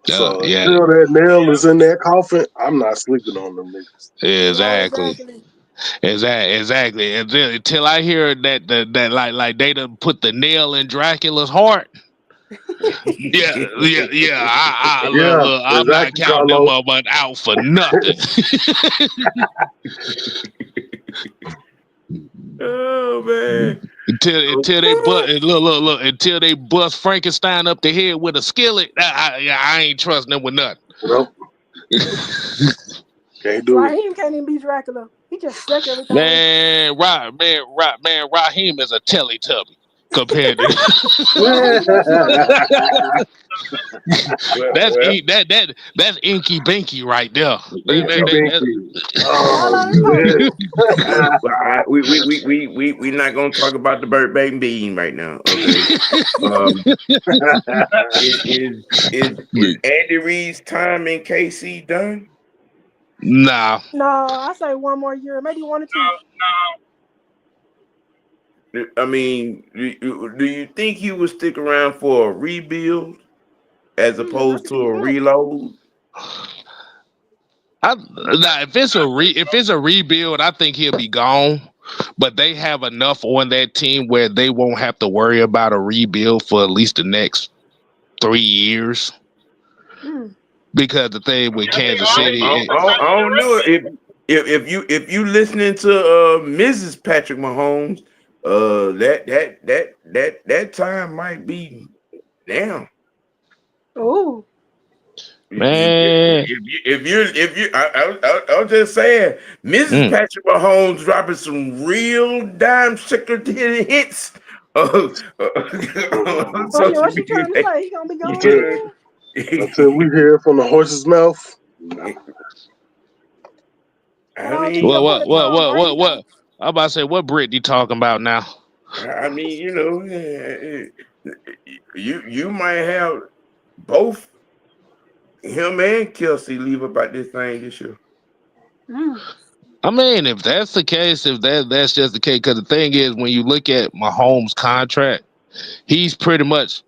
So until that nail is in that coffin, I'm not sleeping on them niggas. Exactly. And then, until I hear that like they done put the nail in Dracula's heart. I'm not counting them up out for nothing. Oh man! Until they bust Frankenstein up the head with a skillet, I ain't trusting them with nothing. Nope. Can't do Raheem can't even be Dracula. He just suck everything. Man, Raheem is a Teletubby compared to that's Inky Binky right there. We're not gonna talk about the bird baby bean right now. Okay. Is Andy Reid's time in KC done? No, I say one more year, maybe 1 or 2. No. I mean, do you think he would stick around for a rebuild as opposed to a reload? If it's a rebuild, I think he'll be gone. But they have enough on that team where they won't have to worry about a rebuild for at least the next 3 years. Because the thing with Kansas City, I don't know if you listening to Mrs. Patrick Mahomes, that time might be down. Oh, Man. I was just saying, Mrs. Patrick Mahomes dropping some real dime secretary hits on social What you trying to media. say? He gonna be gone again? Until we hear from the horse's mouth. I mean, What? I'm about to say, what Brittany talking about now? I mean, you might have both him and Kelsey leave about this thing this year. I mean, if that's the case, if that's just the case, because the thing is, when you look at Mahomes' contract, he's pretty much,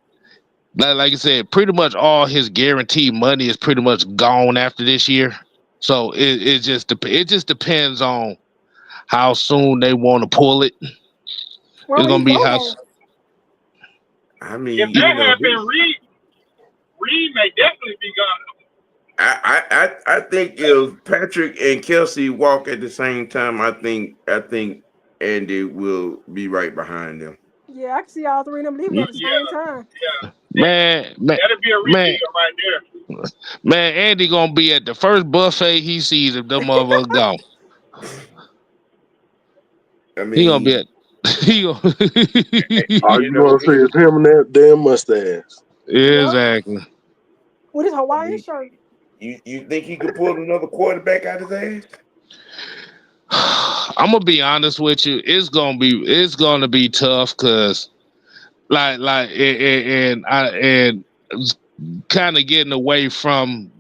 like you said, pretty much all his guaranteed money is pretty much gone after this year. So it just depends on how soon they want to pull it. Where It's gonna be how. I mean, if that happened, Reed may definitely be gone. I think if Patrick and Kelsey walk at the same time, I think Andy will be right behind them. Yeah, I can see all three of them leaving at the same time. Yeah. Man, that'll be a repeat right there. Man, Andy gonna be at the first buffet he sees if them motherfuckers gone. I mean, he gonna be at. All you gonna see is him and that damn mustache. Exactly. With his Hawaiian shirt. You think he could pull another quarterback out of his ass? I'm gonna be honest with you. It's gonna be tough because, and kind of getting away from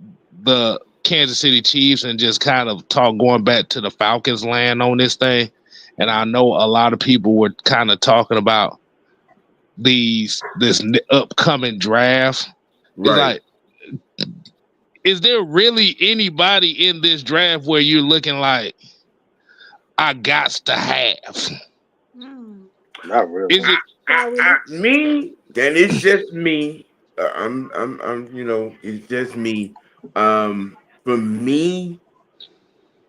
the Kansas City Chiefs and just kind of going back to the Falcons land on this thing. And I know a lot of people were kind of talking about this upcoming draft. Right. It's like, is there really anybody in this draft where you're looking like, I got to have? Not really. Is it me? Then it's just me. I'm it's just me. For me,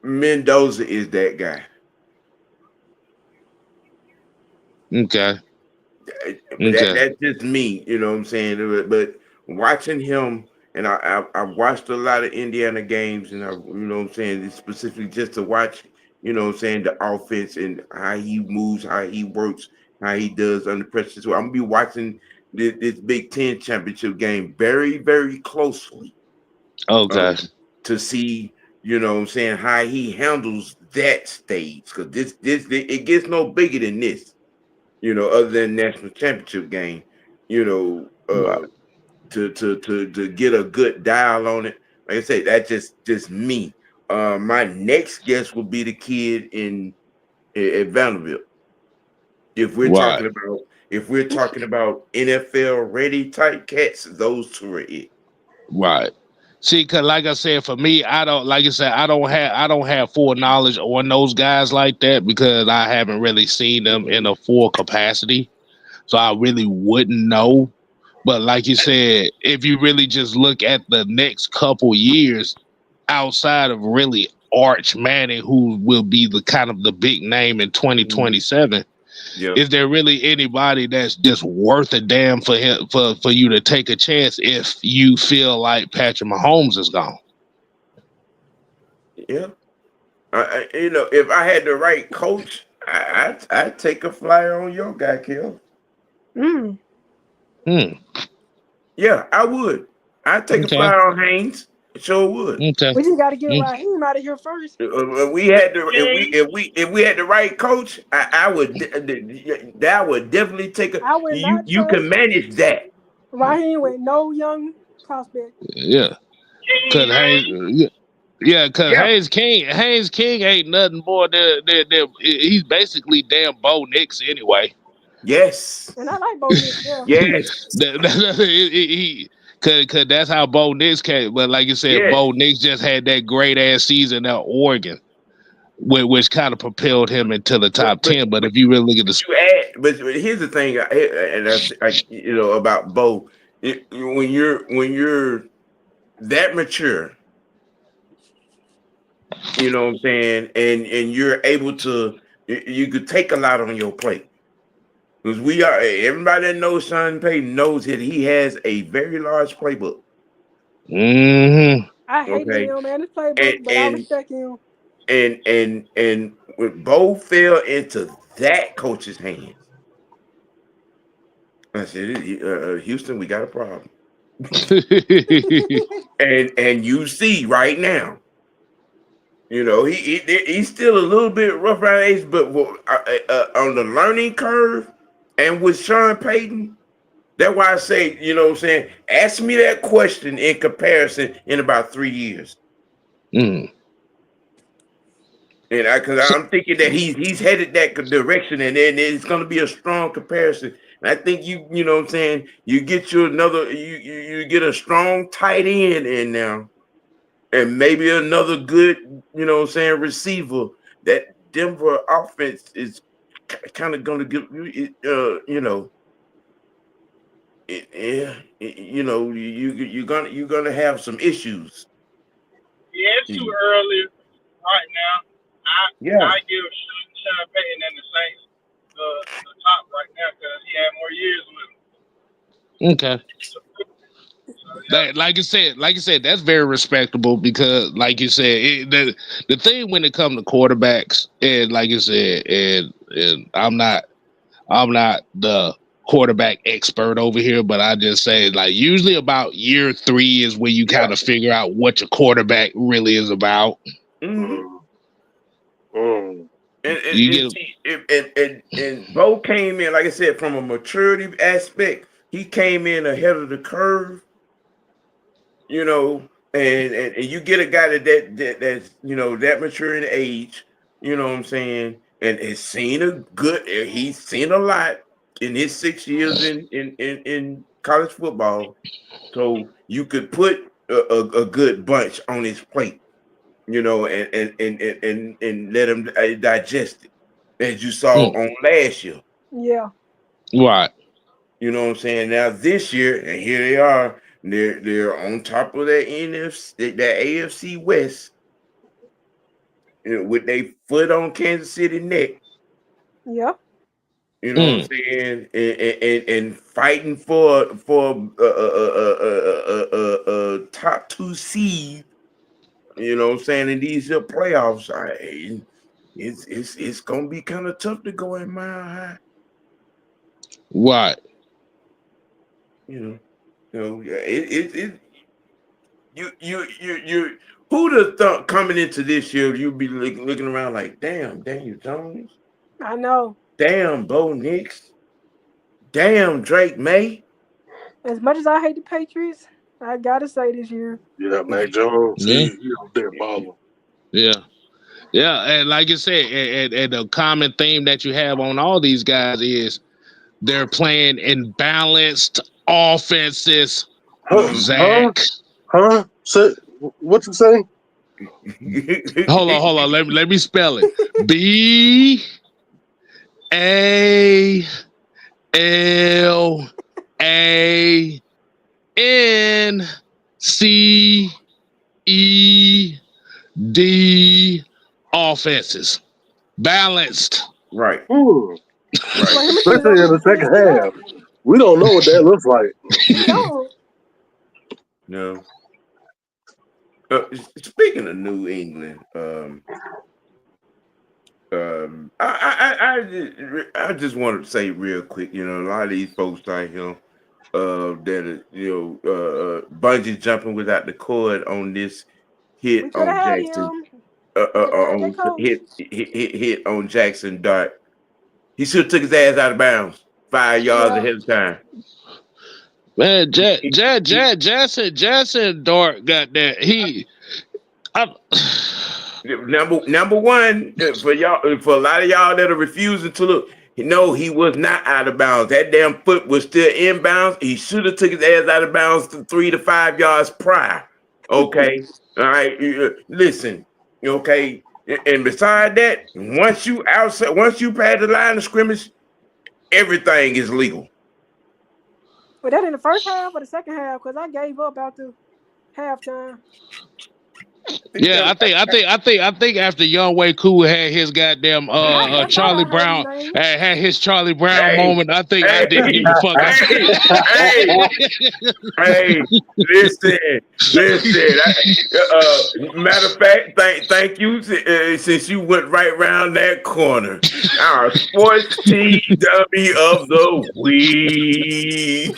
Mendoza is that guy. Okay. That's just me, you know what I'm saying? But watching him, and I watched a lot of Indiana games, and you know what I'm saying, specifically just to watch, you know what I'm saying, the offense and how he moves, how he works, how he does under pressure. So I'm gonna be watching this Big Ten championship game very, very closely. Okay. To see, you know what I'm saying, how he handles that stage, because it gets no bigger than this. You know, other than national championship game, you know, to get a good dial on it. Like I say, that's just me. My next guest will be the kid at Vanderbilt. If we're talking about NFL ready type cats, those two are it. Right. See, because like I said, for me, I don't have full knowledge on those guys like that because I haven't really seen them in a full capacity. So I really wouldn't know. But like you said, if you really just look at the next couple years outside of really Arch Manning, who will be the kind of the big name in 2027, is there really anybody that's just worth a damn for him for you to take a chance if you feel like Patrick Mahomes is gone? Yeah, if I had the right coach, I'd take a flyer on your guy, Kel. Yeah, I would. I'd take a flyer on Haynes. Sure would. Okay. We just got to get Raheem out of here first. If we had the right coach, I would. That would definitely take a. You can manage that. Raheem with no young prospect. Yeah. Because Haynes King ain't nothing more than he's basically damn Bo Nix anyway. Yes. And I like Bo Nix. Yeah. Yes. Cause that's how Bo Nix came. But like you said, Bo Nix just had that great ass season at Oregon, which kind of propelled him into the top 10. But if you really look at but here's the thing, and about Bo, when you're that mature, you know what I'm saying, and you're able to, you could take a lot on your plate. Because everybody that knows Sean Payton knows that he has a very large playbook. Mm-hmm. I hated Okay, him and his playbook, and but I and respect him. and when Bo fell into that coach's hands, I said, Houston, we got a problem. And you see right now, you know, he's still a little bit rough around the edge, but on the learning curve, and with Sean Payton, that's why I say, you know what I'm saying, ask me that question in comparison in about 3 years. Mm. And because I'm thinking that he's headed that direction, and then it's going to be a strong comparison. And I think you know what I'm saying, you get you another, you get a strong tight end in now, and maybe another good, you know what I'm saying, receiver. That Denver offense is kind of going to give you know, you know, you're gonna have some issues. Yeah, it's too early right now. Yeah. I give Sean Payton and the Saints the top right now because he had more years with him. Okay. So, yeah. Like I said, that's very respectable because, like you said, the thing when it comes to quarterbacks, and like you said, and I'm not the quarterback expert over here, but I just say like usually about year 3 is when you kind of figure out what your quarterback really is about. Mm-hmm. Mm. And Bo came in, like I said, from a maturity aspect. He came in ahead of the curve, you know, and you get a guy that's you know that mature in age, you know what I'm saying, and has seen he's seen a lot in his 6 years in college football, so you could put a good bunch on his plate, you know, and let him digest it, as you saw on last year. Yeah. Right. You know what I'm saying? Now this year, and here they are, they're on top of that that AFC West, you know, with their foot on Kansas City neck. Yeah. You know what I'm saying? And fighting for top 2 seed. You know what I'm saying? In these playoffs, it's gonna be kind of tough to go in Mile High. Right. You know, you who'd have thought coming into this year you'd be looking around like, damn, Daniel Jones, I know. damn, Bo Nix, damn, Drake May. As much as I hate the Patriots, I gotta say this year. Yeah, Mac Jones, Yeah. he out there balling. Yeah. Yeah, and like you said, and the common theme that you have on all these guys is they're playing in balanced offenses. Zach, Say, what you say? hold on. Let me spell it. B A L A N C E D offenses. Balanced. Right. Right. Well, Especially in the second half. We don't know what that looks like. We don't. No. Speaking of New England, I just wanted to say real quick, you know, a lot of these folks out here that are, you know, bungee jumping without the cord on this hit We could have on had Jackson, him. We could have had that coach. hit on Jackson Dart. He should have took his ass out of bounds 5 yards Yeah. ahead of time. Man, Jackson Dart got that. Number one for y'all, for a lot of y'all that are refusing to look. No, he was not out of bounds. That damn foot was still in bounds. He should have took his ass out of bounds 3 to 5 yards prior. Okay, all right. Listen, okay. And beside that, once you pass the line of scrimmage, everything is legal. Was that in the first half or the second half? Because I gave up after halftime. Yeah, I think after Young Way Cool had his goddamn That's all Charlie I heard Brown his name. had his Charlie Brown Hey, moment, I think I didn't give a fuck. Hey, listen. Matter of fact, thank you since you went right round that corner. Our sports team dummy of the week.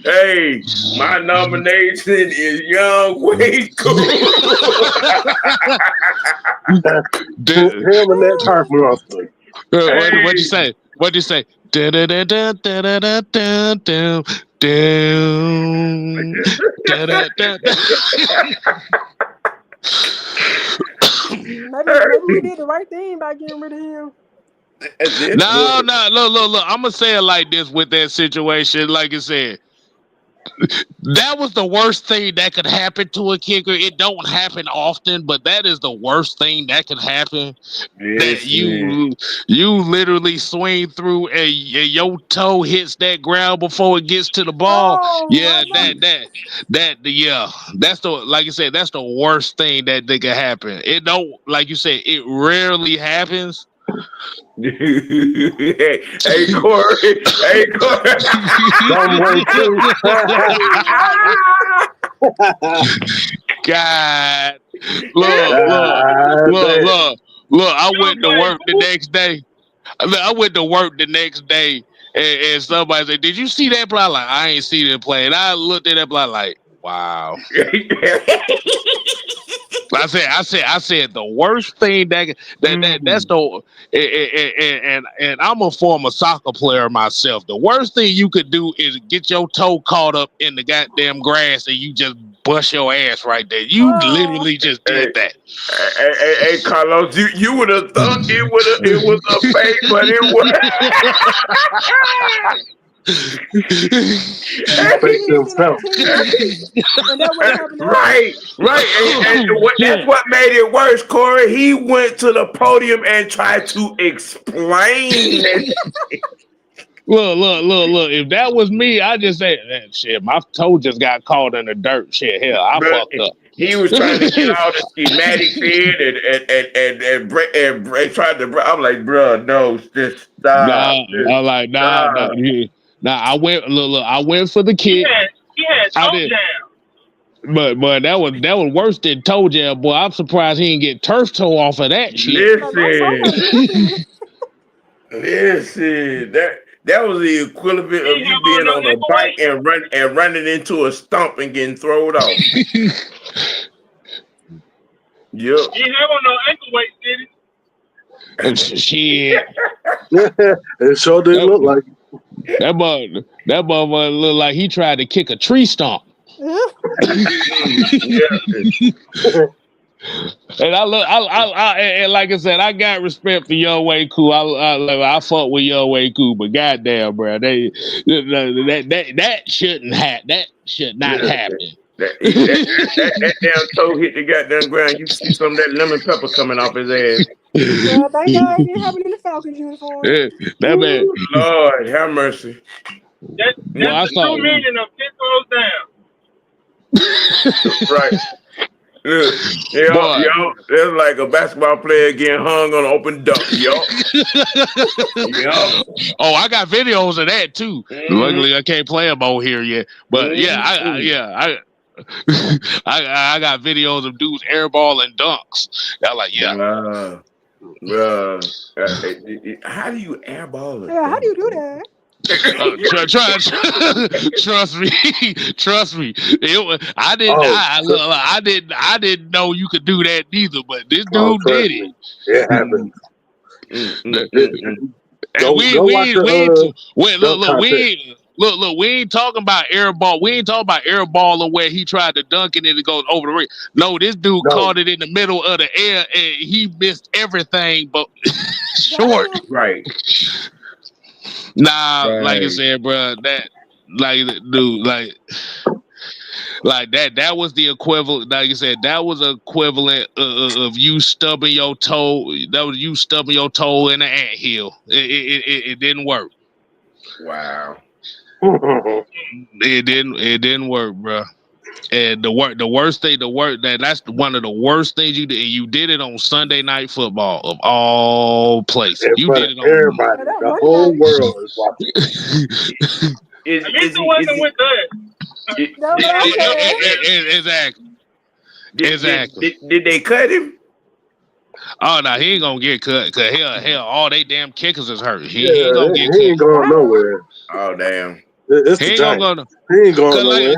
Hey, my nomination is Young Way Cool. Him and that turf monster. What'd you say? What'd you say? Maybe we did the right thing by getting rid of him. No, look. I'm gonna say it like this with that situation. Like I said, that was the worst thing that could happen to a kicker. It don't happen often, but that is the worst thing that could happen. That you literally swing through and your toe hits that ground before it gets to the ball. Oh, Yeah, my that's the, like you said, that's the worst thing that could happen. It don't, like you said, it rarely happens. Hey Corey. Young Way Cool. God, look. I went to work the next day. And somebody said, "Did you see that play?" I'm like, I ain't see that play. And I looked at that play like, wow. I said the worst thing that's the and I'm a former soccer player myself. The worst thing you could do is get your toe caught up in the goddamn grass and you just bust your ass right there. You literally just did that. Hey, Carlos, you would have thought it was a fake, but it was. Right. And that's what made it worse, Corey. He went to the podium and tried to explain it. Look. If that was me, I just say, shit, my toe just got caught in the dirt. Shit, hell, I fucked up. He was trying to get all the schematics in and tried to. I'm like, bro, no, just stop. I'm like, nah. I went. Look. I went for the kick. He had toe jam. But that was worse than toe jam, boy. I'm surprised he didn't get turf toe off of that shit. Listen, that was the equivalent of you being on a bike and running into a stump and getting thrown off. Yep. He didn't have on no ankle weights, did he? Shit. It sure didn't look like it. That motherfucker looked like he tried to kick a tree stump. And and like I said, I got respect for Young Way Cool. I fuck with Young Way Cool, but goddamn, bro, that shouldn't happen. That should not happen. That damn toe hit the goddamn ground. You see some of that lemon pepper coming off his ass. Yeah, thank God he didn't have it in the Falcons uniform. That man, Lord have mercy. That's the 2 million of 10 goes down. Right. Yo, it's like a basketball player getting hung on an open dunk, yo. Oh, I got videos of that too. Luckily, I can't play them on here yet. But I got videos of dudes airballing dunks. I'm like, how do you airball it? Yeah, how do you do that? Trust me. I didn't know you could do that neither, but this dude did it. It happened. We ain't talking about airball. We ain't talking about airballing where he tried to dunk it and it goes over the ring. No, this dude caught it in the middle of the air and he missed everything but short. Right. Nah, like I said, bro, that was the equivalent. Like you said, that was equivalent of you stubbing your toe. That was you stubbing your toe in an anthill. It didn't work. Wow. It didn't work, bro. And that's one of the worst things you did. And you did it on Sunday Night Football of all places. In You front did of it on everybody. that The Monday whole night. world is watching. At least it wasn't with us. That was okay. Exactly. Did they cut him? Oh no, he ain't gonna get cut. Cause hell, all they damn kickers is hurt. He ain't Yeah, gonna get he ain't cut. going Wow. nowhere. Oh damn. It's He the ain't gonna Giants. go. No, He ain't going nowhere.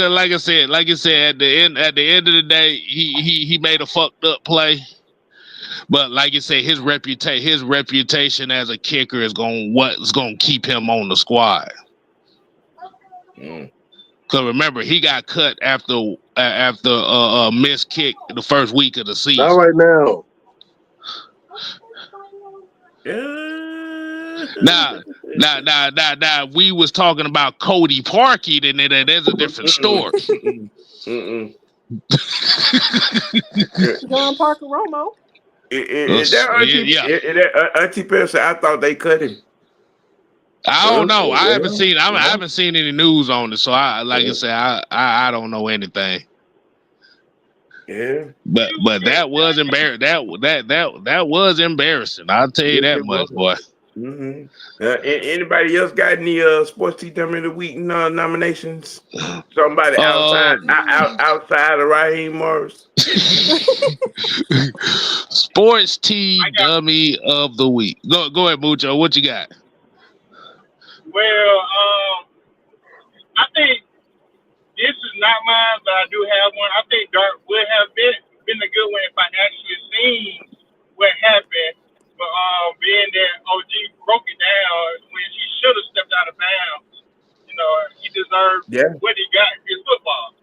like I said, at the end of the day, he made a fucked up play. But like you say, his reputation as a kicker is what's gonna keep him on the squad. Mm. Cause remember, he got cut after a missed kick the first week of the Not season. right now. Now, we was talking about Cody Parkey, then there's a different story. John Parker Romo. Is that Auntie Percy? I thought they cut him. I don't know. I haven't seen any news on it, so I don't know anything. Yeah. But that was embarrassing. That was embarrassing. I'll tell you that much, boy. Mm-hmm. Anybody else got any sports team of the week nominations? Somebody outside of Raheem Morris. Sports team dummy of the week. Go ahead, Mucho. What you got? Well, I think this is not mine, but I do have one. I think Dart would have been a good one if I actually seen what happened. But being that OG broke it down when he should have stepped out of bounds, he deserved what he got in football.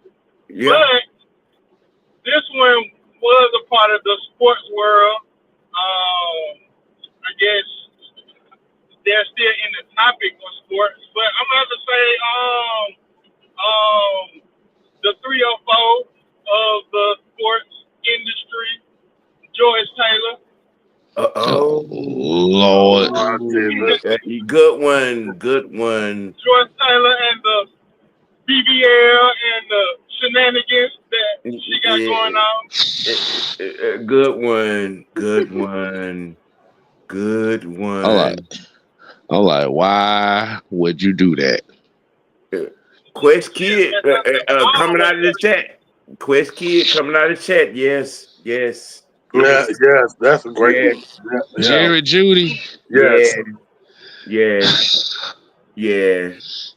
Yeah. But this one was a part of the sports world. I guess they're still in the topic of sports, but I'm going to say the 304 of the sports industry, George Taylor. Oh Lord! Good one. George Taylor and the BBL and the shenanigans that she got going on. Good one. I'm like, why would you do that? Quest Kid coming out of the chat. Quest Kid coming out of the chat. Yes. Yes, that's a great one. Yeah. Jerry Judy. Yes.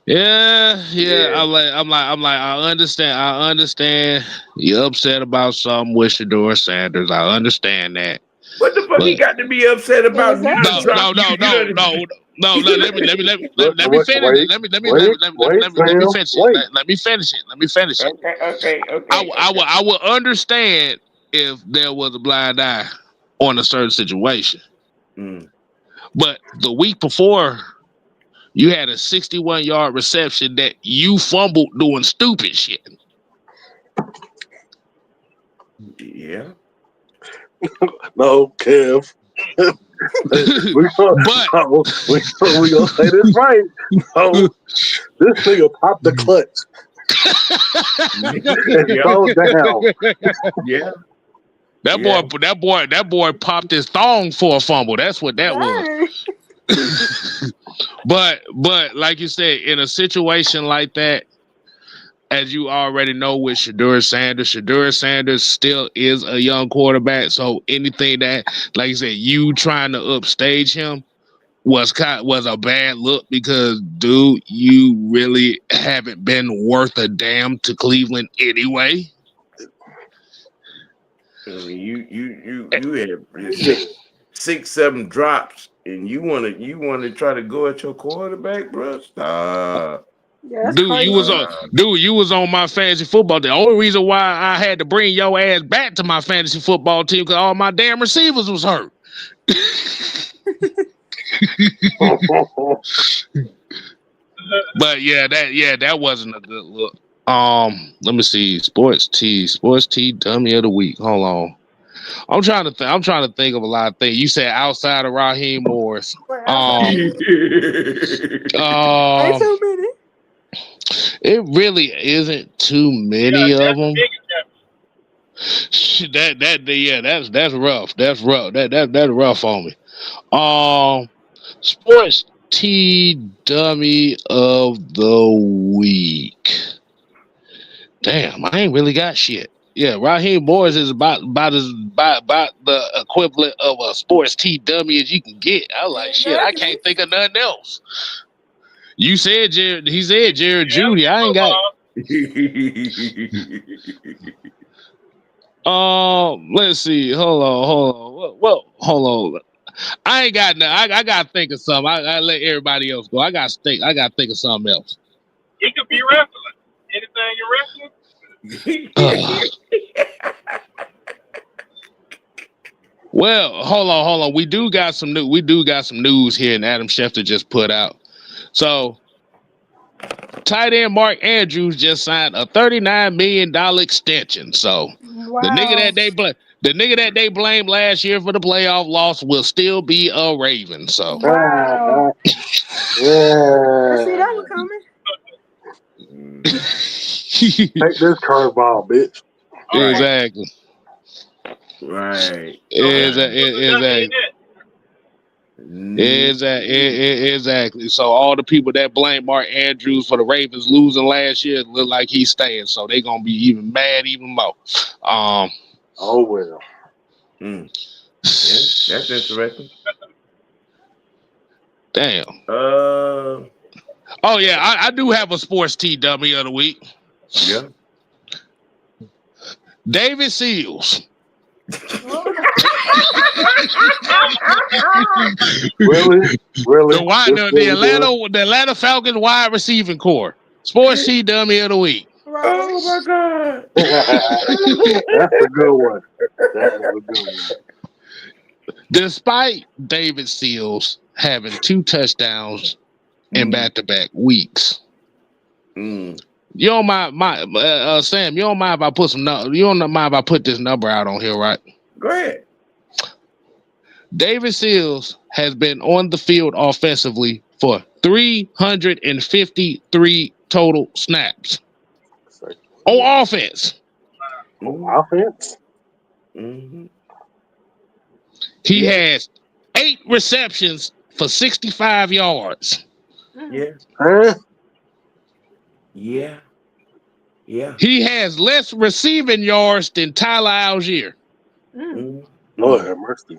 Yeah. I'm like, I understand. You're upset about something with Shedeur Sanders. I understand that. What the fuck he got to be upset about? No. Let me finish it. Okay. I will understand if there was a blind eye on a certain situation. But the week before, you had a 61-yard reception that you fumbled doing stupid shit. Yeah. No, Kev. we gonna say this right. No, this nigga popped the clutch. Yeah. That boy popped his thong for a fumble. That's what that was. But like you said, in a situation like that, as you already know with Shedeur Sanders still is a young quarterback. So anything that, like you said, you trying to upstage him was a bad look because, dude, you really haven't been worth a damn to Cleveland anyway. I mean, you had 6-7 drops, and you want to try to go at your quarterback, bro? Stop. Yeah, dude, you was on my fantasy football. The only reason why I had to bring your ass back to my fantasy football team because all my damn receivers was hurt. But that wasn't a good look. Let me see. Sports T dummy of the week. Hold on. I'm trying to think of a lot of things. You said outside of Raheem Morris. Ain't too many. It really isn't too many Yeah, of that's the them. biggest difference. That's rough. That's rough. That's rough on me. Sports T Dummy of the Week. Damn, I ain't really got shit. Yeah, Raheem Morris is about the equivalent of a sports T dummy as you can get. I was like, shit, I can't think of nothing else. You said Jared. He said Jared Yeah, Judy. I ain't got. Let's see. Hold on. Well, hold on. I ain't got nothing. I gotta think of something. I let everybody else go. I gotta think of something else. It could be wrestling. Anything in wrestling? Well, hold on. We do got some news here, and Adam Schefter just put out. So, tight end Mark Andrews just signed a $39 million extension. So, the nigga that they blamed last year for the playoff loss will still be a Raven. So, wow. Yeah. See that one coming. Take this curveball, bitch. Exactly. Right. Exactly. So all the people that blame Mark Andrews for the Ravens losing last year look like he's staying. So they're gonna be even mad even more. Oh well. Yeah, that's interesting. Damn. Oh yeah, I do have a sports T dummy of the week. Yeah. David Seals. Really? The Atlanta Falcons wide receiving core. Sports T dummy of the week. Right. Oh my God. That's a good one. That is a good one. Despite David Seals having 2 touchdowns in back-to-back weeks. You don't mind Sam, you don't mind if I put this number out on here, right? Go ahead. David Seals has been on the field offensively for 353 total snaps. On offense. Offense? Mm-hmm. He has 8 receptions for 65 yards. Yeah. Huh? Yeah. He has less receiving yards than Tyler Algier. Lord have mercy.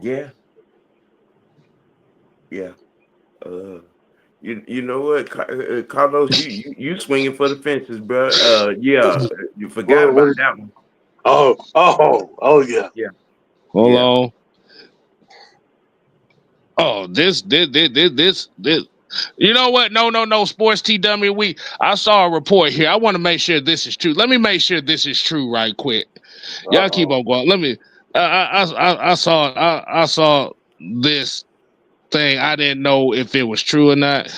Yeah. You know what, Carlos? You swinging for the fences, bro. Yeah. You forgot about that one. Oh yeah. Yeah. Hold on. Oh, this. You know what? No. Sports T dummy. I saw a report here. I want to make sure this is true. Let me make sure this is true right quick. Y'all keep on going. Let me. I saw this thing. I didn't know if it was true or not.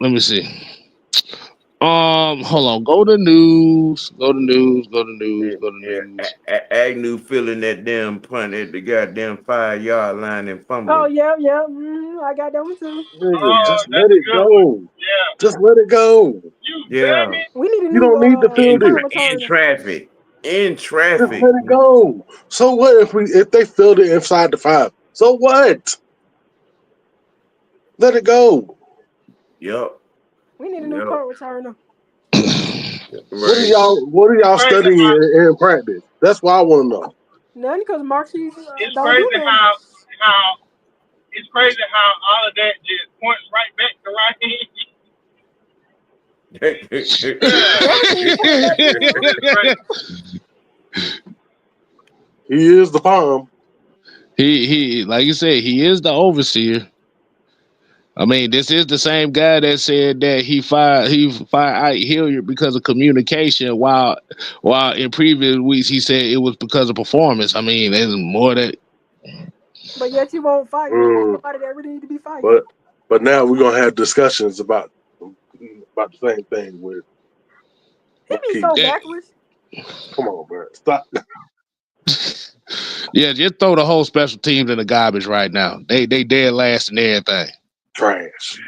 Let me see. Hold on. Go to news. Agnew feeling that damn punt at the goddamn 5-yard line and fumbling. Oh yeah. I got that one too. Just let it go. Yeah. Just let it go. Yeah. We need a new. You don't need to field it. In traffic. Just let it go. So what if they filled it inside the 5? So what? Let it go. Yep. We need a new punt returner. Right. What are y'all studying in practice? That's what I want to know. None, because Marquise It's don't crazy do that. how it's crazy how all of that just points right back to He is the palm. He like you said, he is the overseer. I mean, this is the same guy that said that he fired Ike Hilliard because of communication, while in previous weeks he said it was because of performance. I mean, there's more that. But yet you won't fight somebody that really need to be fighting. But now we're gonna have discussions about the same thing with. He be so backwards. Come on, bro. Stop. Yeah, just throw the whole special teams in the garbage right now. They dead last in everything. Trash.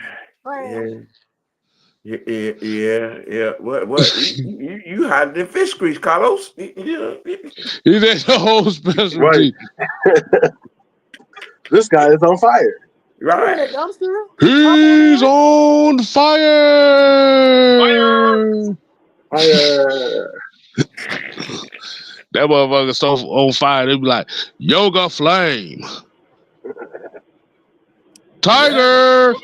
Yeah. What? You hiding in fish grease, Carlos? He's the whole Right. specialty. This guy is on fire. You in Right. a dumpster? He's on fire. Fire. That motherfucker so on fire. They be like, Yoga Flame. Tiger. Who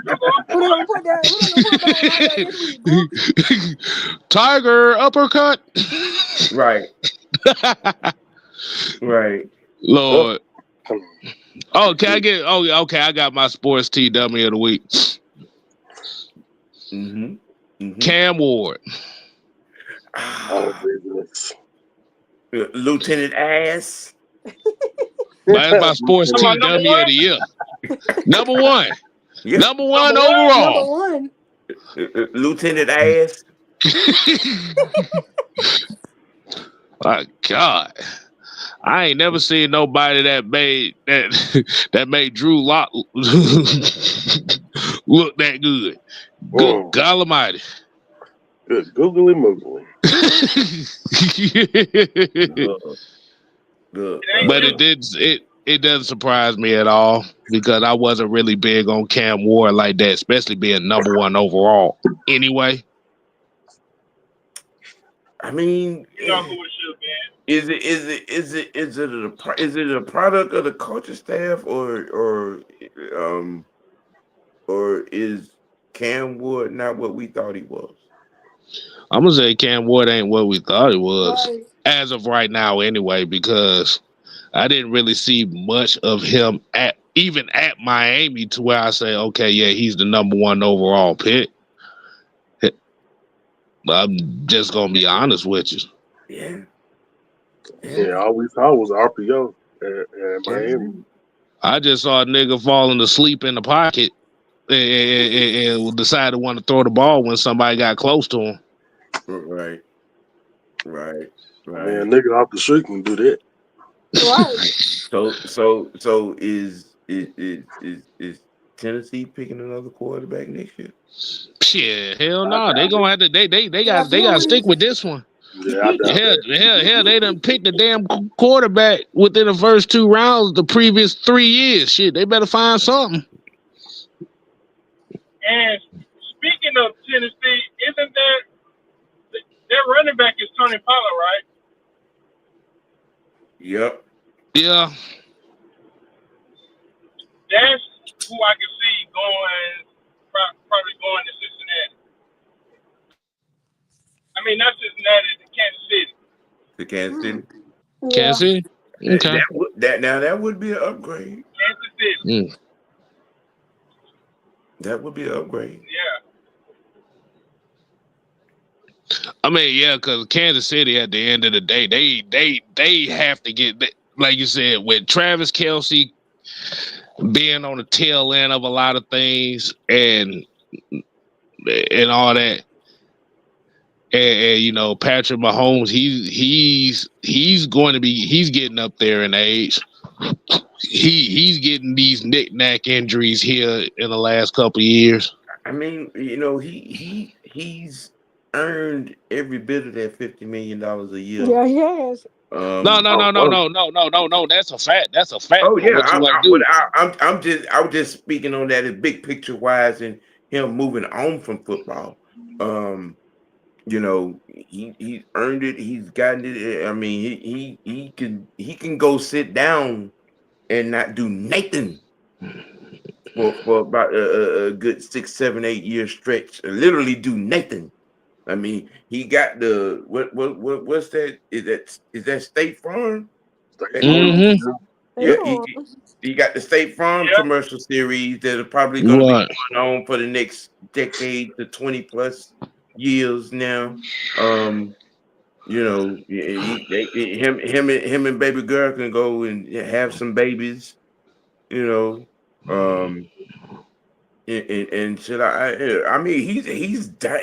gonna Who done put that like that this week, bro? Tiger uppercut. Right. Right. Lord. Come on. Oh, can I get? Oh, okay. I got my sports TW of the week. Cam Ward. Oh, goodness. Lieutenant Ass. That's my sports TW Come on, of number the one? year. Number one. Yeah. Number one Number one? overall. Number one. Lieutenant Ass. My God. I ain't never seen nobody that made Drew Lock look that good. Good God Almighty. Good googly moogly. Good. But it doesn't surprise me at all because I wasn't really big on Cam Ward like that, especially being number one overall. Anyway, I mean, You know who it should have been. is it a product of the coaching staff or is Cam Ward not what we thought he was? I'm gonna say Cam Ward ain't what we thought he was Right. as of right now, anyway, because I didn't really see much of him even at Miami to where I say, okay, yeah, he's the number one overall pick. I'm just gonna be honest with you. Yeah. Yeah, all we saw was RPO at Miami. I just saw a nigga falling asleep in the pocket and decided to want to throw the ball when somebody got close to him. Right. Man, nigga off the street can do that. Right. So is Tennessee picking another quarterback next year? Shit, hell no. They gonna have to they gotta stick with this one. Yeah, I doubt Hell, they done picked the damn quarterback within the first 2 rounds the previous 3 years. Shit, they better find something. And speaking of Tennessee, isn't that their running back is Tony Pollard, right? Yep. Yeah. That's who I can see probably going to Cincinnati. I mean, not Cincinnati, to Kansas City. To Kansas City. Kansas City? Okay. That would be an upgrade. Kansas City. That would be an upgrade. Yeah. I mean, yeah, because Kansas City at the end of the day, they have to get, like you said, with Travis Kelce being on the tail end of a lot of things and all that. And you know, Patrick Mahomes, he's getting up there in age. He's getting these knick-knack injuries here in the last couple of years. I mean, you know, he's earned every bit of that $50 million a year. Yeah, he has. No. That's a fact. That's a fact. Oh yeah, I was just speaking on that as big picture wise and him moving on from football. You know, he's earned it. He's gotten it. I mean, he can go sit down and not do nothing for about a good 6, 7, 8 year stretch. Literally do nothing. I mean, he got the what's that? Is that State Farm? Mm-hmm. Yeah, he got the State Farm commercial series that are probably going to be going on for the next decade to 20 plus years now. You know, him and baby girl can go and have some babies. You know, and should I mean, he's done.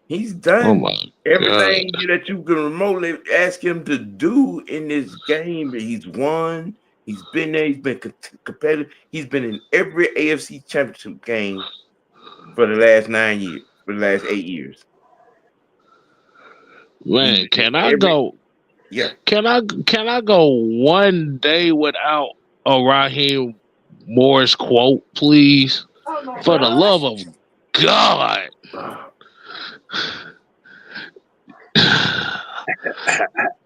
He's done. Oh my everything that you can remotely ask him to do in this game. He's won. He's been there. He's been competitive. He's been in every AFC Championship game for the last 9 years, for the last 8 years. Man, can I go? Yeah. Can I go one day without a Raheem Morris quote, please? Oh For the love of God.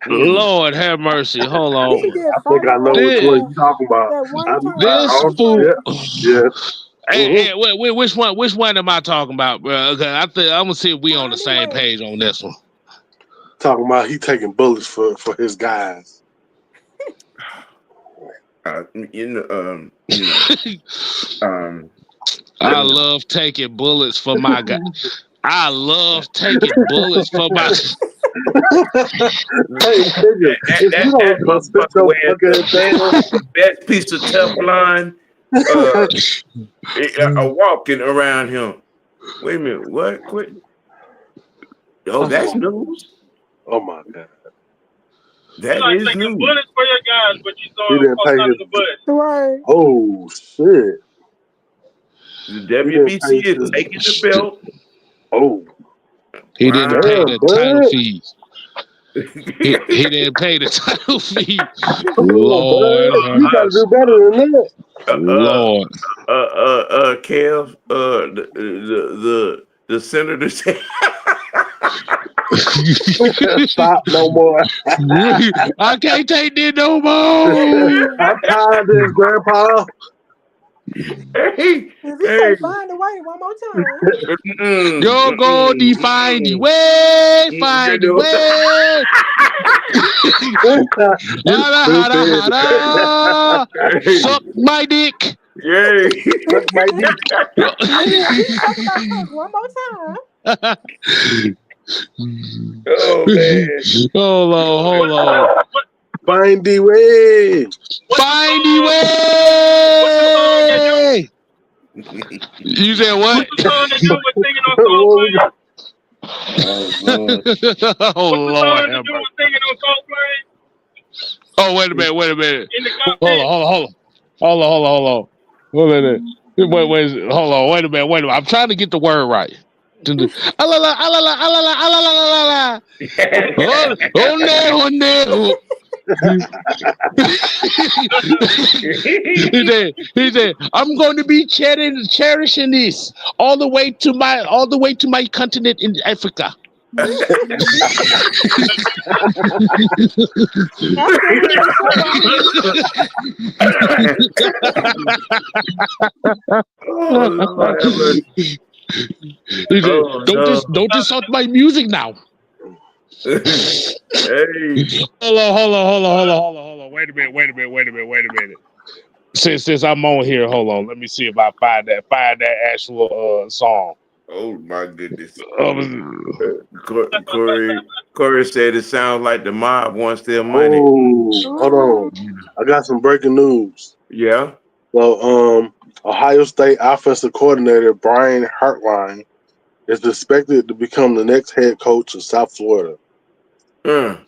Lord have mercy. Hold on. I think I know which one you're talking about. This fool. Yeah. Hey, which one? Which one am I talking about, bro? Okay, I'm gonna see if we on the same page on this one. Talking about he taking bullets for his guys. I love taking bullets for my guy. I love taking bullets for my. Hey, nigga, if you don't go spit your fucking best piece of Teflon walking around him. Wait a minute, what? Quit. Oh, that's news. Oh my God. That like is taking news. bullets for your guys, but you He didn't throw pay them his the bus. Right. Oh shit. The WBC is taking the belt. Oh. He didn't pay the title fees. He didn't pay the title fee. Lord, you gotta do better than that. Lord. Kev, the senator said. Stop no more. I can't take this no more. I'm tired of this, Grandpa. If he say find a way one more time. Go, define the way, find the way. Suck my dick. Yay. Suck my dick. One more time. Oh man. Hold on. Find the way. Find the way. You said what? What's the song that you were singing on Soul Plane? Oh What's the Lord. song that you were singing on Soul Plane? Oh, wait a minute. In the cockpit. Hold on. Wait a minute. I'm trying to get the word right. He said, I'm going to be cherishing this all the way to my continent in Africa. He said, don't insult my music now. Hey. Hold on. Wait a minute. Since I'm on here, hold on. Let me see if I find that actual song. Oh my goodness. Corey said it sounds like the mob wants their money. Oh, hold on. I got some breaking news. Yeah. So, Ohio State offensive coordinator Brian Hartline is expected to become the next head coach of South Florida. Oh,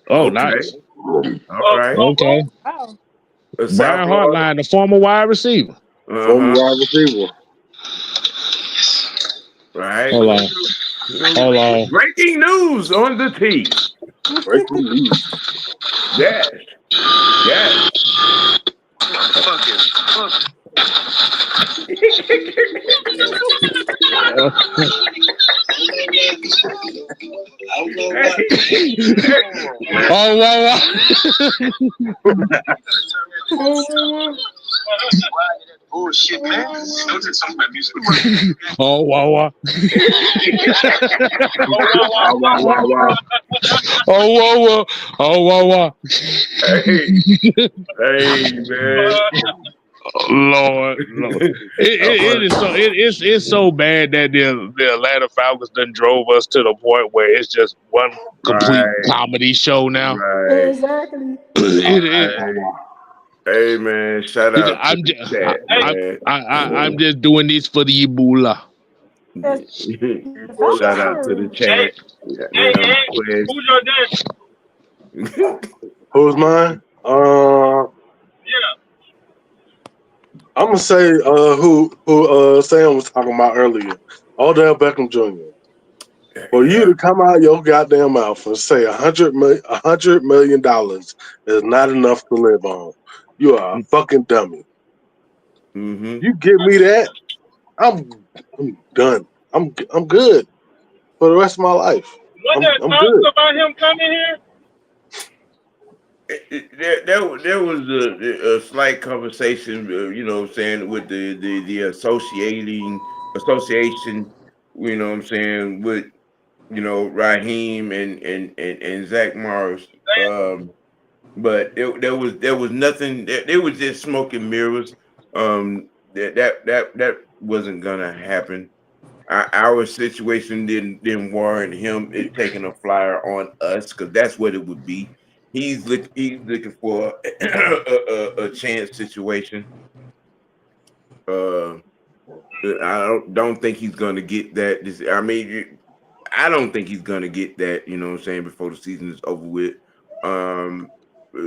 okay. Nice. All right. Okay. Wow. Brian Hartline, the former wide receiver. Former wide receiver. Right. Hold on. Breaking news on the T. Breaking news. Yes. Bullshit, man. Don't just talk about music. Wow. Hey, man. Lord. It's so bad that the Atlanta Falcons done drove us to the point where it's just one complete comedy show now. Right. Exactly. Hey man, shout out to the chat, I'm just doing this for the Ebola. Shout out to the chat. Hey, who's your daddy? Who's mine? Yeah. I'm gonna say who Sam was talking about earlier. Odell Beckham Jr. For you to come out your goddamn mouth and say $100 million is not enough to live on, you are a fucking dummy. Mm-hmm. You give me that, I'm done. I'm good for the rest of my life. What I'm there talks good. about him coming here? There was a slight conversation, you know what I'm saying, with the association, you know what I'm saying, with, you know, Raheem and Zach Morris. But there was nothing. There was just smoke and mirrors. That wasn't gonna happen. Our situation didn't warrant him taking a flyer on us, because that's what it would be. He's looking for a chance situation. Uh, I don't think he's gonna get that. I mean, I don't think he's gonna get that. You know what I'm saying, before the season is over with. Um,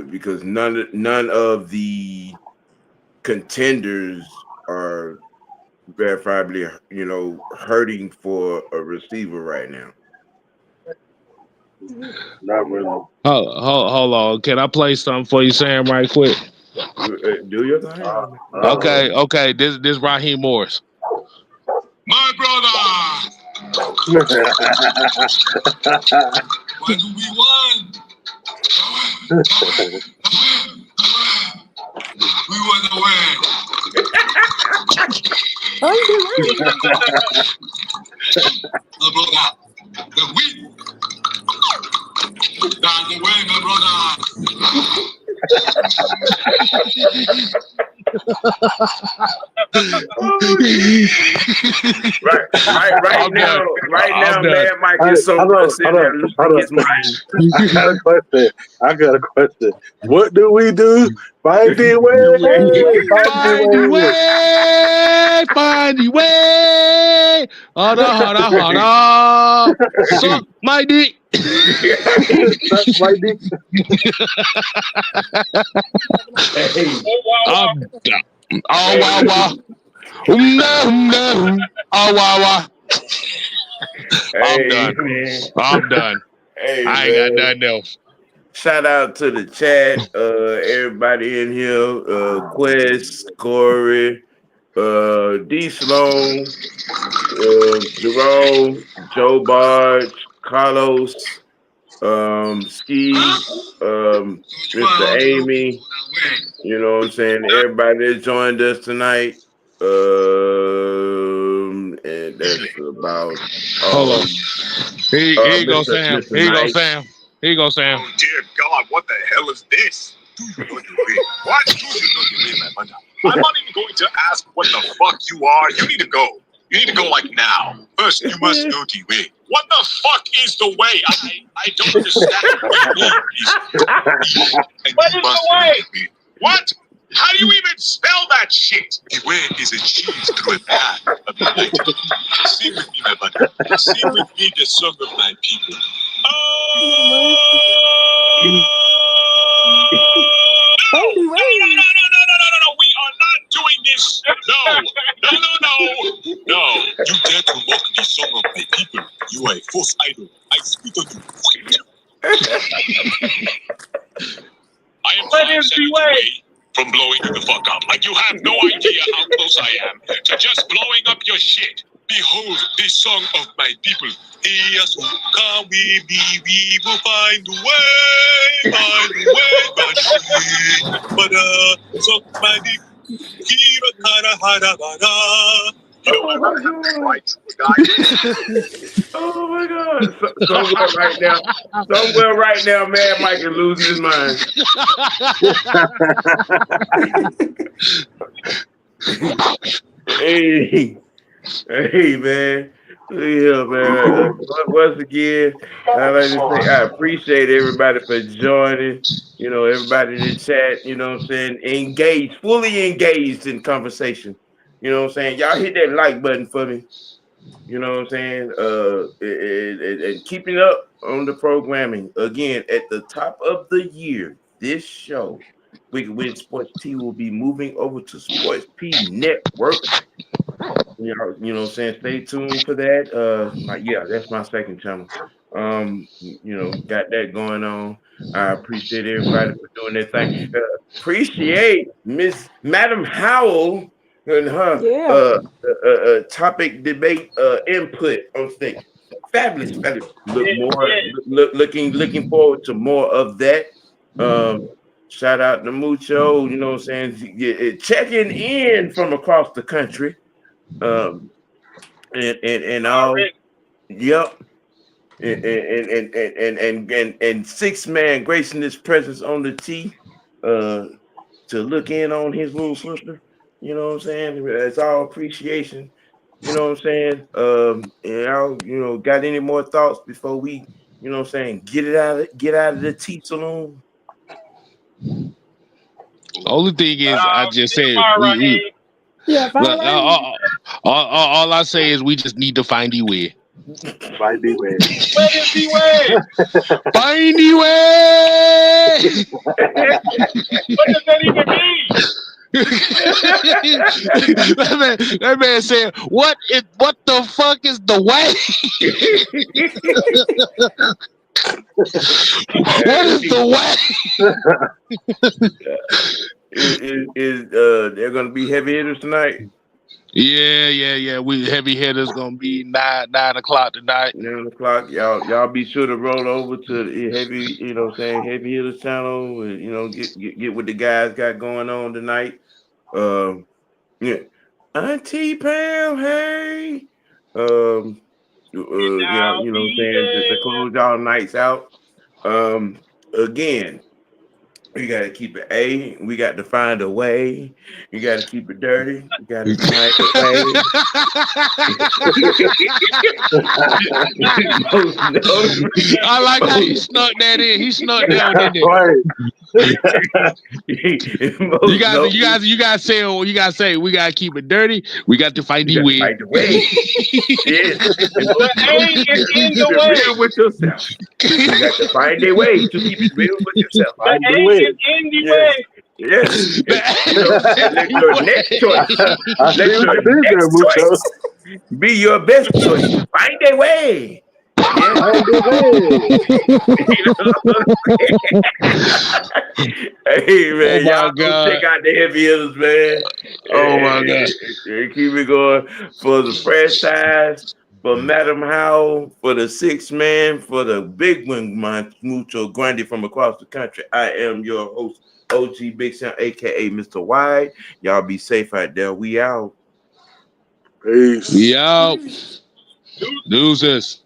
because none of the contenders are verifiably, you know, hurting for a receiver right now. Not really. Hold on. Can I play something for you, Sam, right quick? Do your thing. Okay. This Raheem Morris. My brother, what do we want? We want to win. My brother, the win. That's the way, my brother. Right now, Mad Mike is so much sitting there losing his mind. I got a question. What do we do? Find the way. Find the way. Find the way. Hold on. Suck my dick. That's my dick. I'm done. Oh, wow. No. Oh, wow. I'm done. Man. I'm done. Hey, I ain't got nothing else. Shout out to the chat, everybody in here, Quest, Corey, D Sloan, Jerome, Joe Barge, Carlos, Ski, Mr. Amy, you know what I'm saying? Everybody that joined us tonight. And that's about Hold on. Here you go, Sam. Mr. Here you go, Knight. Sam. Here you go, Sam. Oh, dear God, what the hell is this? Do you know you win? What do you know you win, my brother? I'm not even going to ask what the fuck you are. You need to go. You need to go like now. First, you must know the way. What the fuck is the way? I don't understand. What is the way? What? How do you even spell that shit? The way is achieved through a path of enlightenment. Sing with me, my brother. Sing with me the song of my people. Oh! No! We are not doing this. No. You dare to mock the song of my people. You are a false idol. I spit on you. I am What is the way? From blowing you the fuck up. Like you have no idea how close I am to just blowing up your shit. Behold the song of my people. Yes, can we be? We will find a way, but so my dick, Oh my God! Somewhere right now, Mad Mike is losing his mind. Hey, man. Yeah, man. Once again, I like to say I appreciate everybody for joining. You know, everybody in the chat, you know what I'm saying, fully engaged in conversation. You know what I'm saying? Y'all hit that like button for me. You know what I'm saying? And keeping up on the programming. Again, at the top of the year, this show Wicked Win Sports T will be moving over to Sports P Network. You know what I'm saying? Stay tuned for that. That's my second channel. Got that going on. I appreciate everybody for doing their thing. Appreciate Miss Madam Howell and her Yeah. topic debate input on stage. Fabulous. Yeah. Looking forward to more of that. Shout out to Mucho, you know what I'm saying? Checking in from across the country. And all, Already. yep. And 6-man gracing his presence on the tee to look in on his little sister. You know what I'm saying? It's all appreciation. You know what I'm saying? Got any more thoughts before we, you know what I'm saying, get out of the tea saloon? Only thing is, I just said we Yeah, look, all I say is we just need to find a way. Find a way. Where is he way? Find a way. What does that even mean? that man said, what the fuck is the way? What is the way? They're gonna be heavy hitters tonight? Yeah. We heavy hitters gonna be 9 o'clock tonight. 9 o'clock. Y'all be sure to roll over to the heavy, you know what I'm saying, heavy hitters channel and get what the guys got going on tonight. Yeah. Auntie Pam, hey. You know what I'm saying, to close y'all nights out. Again, we gotta keep it A. We got to find a way. You gotta keep it dirty. You gotta find a way. I like how you snuck that in. He snuck that in there. You guys say we gotta keep it dirty. We got to find the way. Find the way. Yes. The A is in the way. Real with yourself. You got to find a way to keep it real with yourself. The A is in the way. Yes. Let your next choice be your best choice. Find a way. Yeah. Hey man, y'all go check out the heavy hitters, man. Oh my God. Keep it going for the fresh ties, for Madam Howell, for the 6-man, for the big one, Mucho Grande from across the country. I am your host, OGBigsam, aka Mr. Wide. Y'all be safe out there. We out. Peace. We out. Deuces.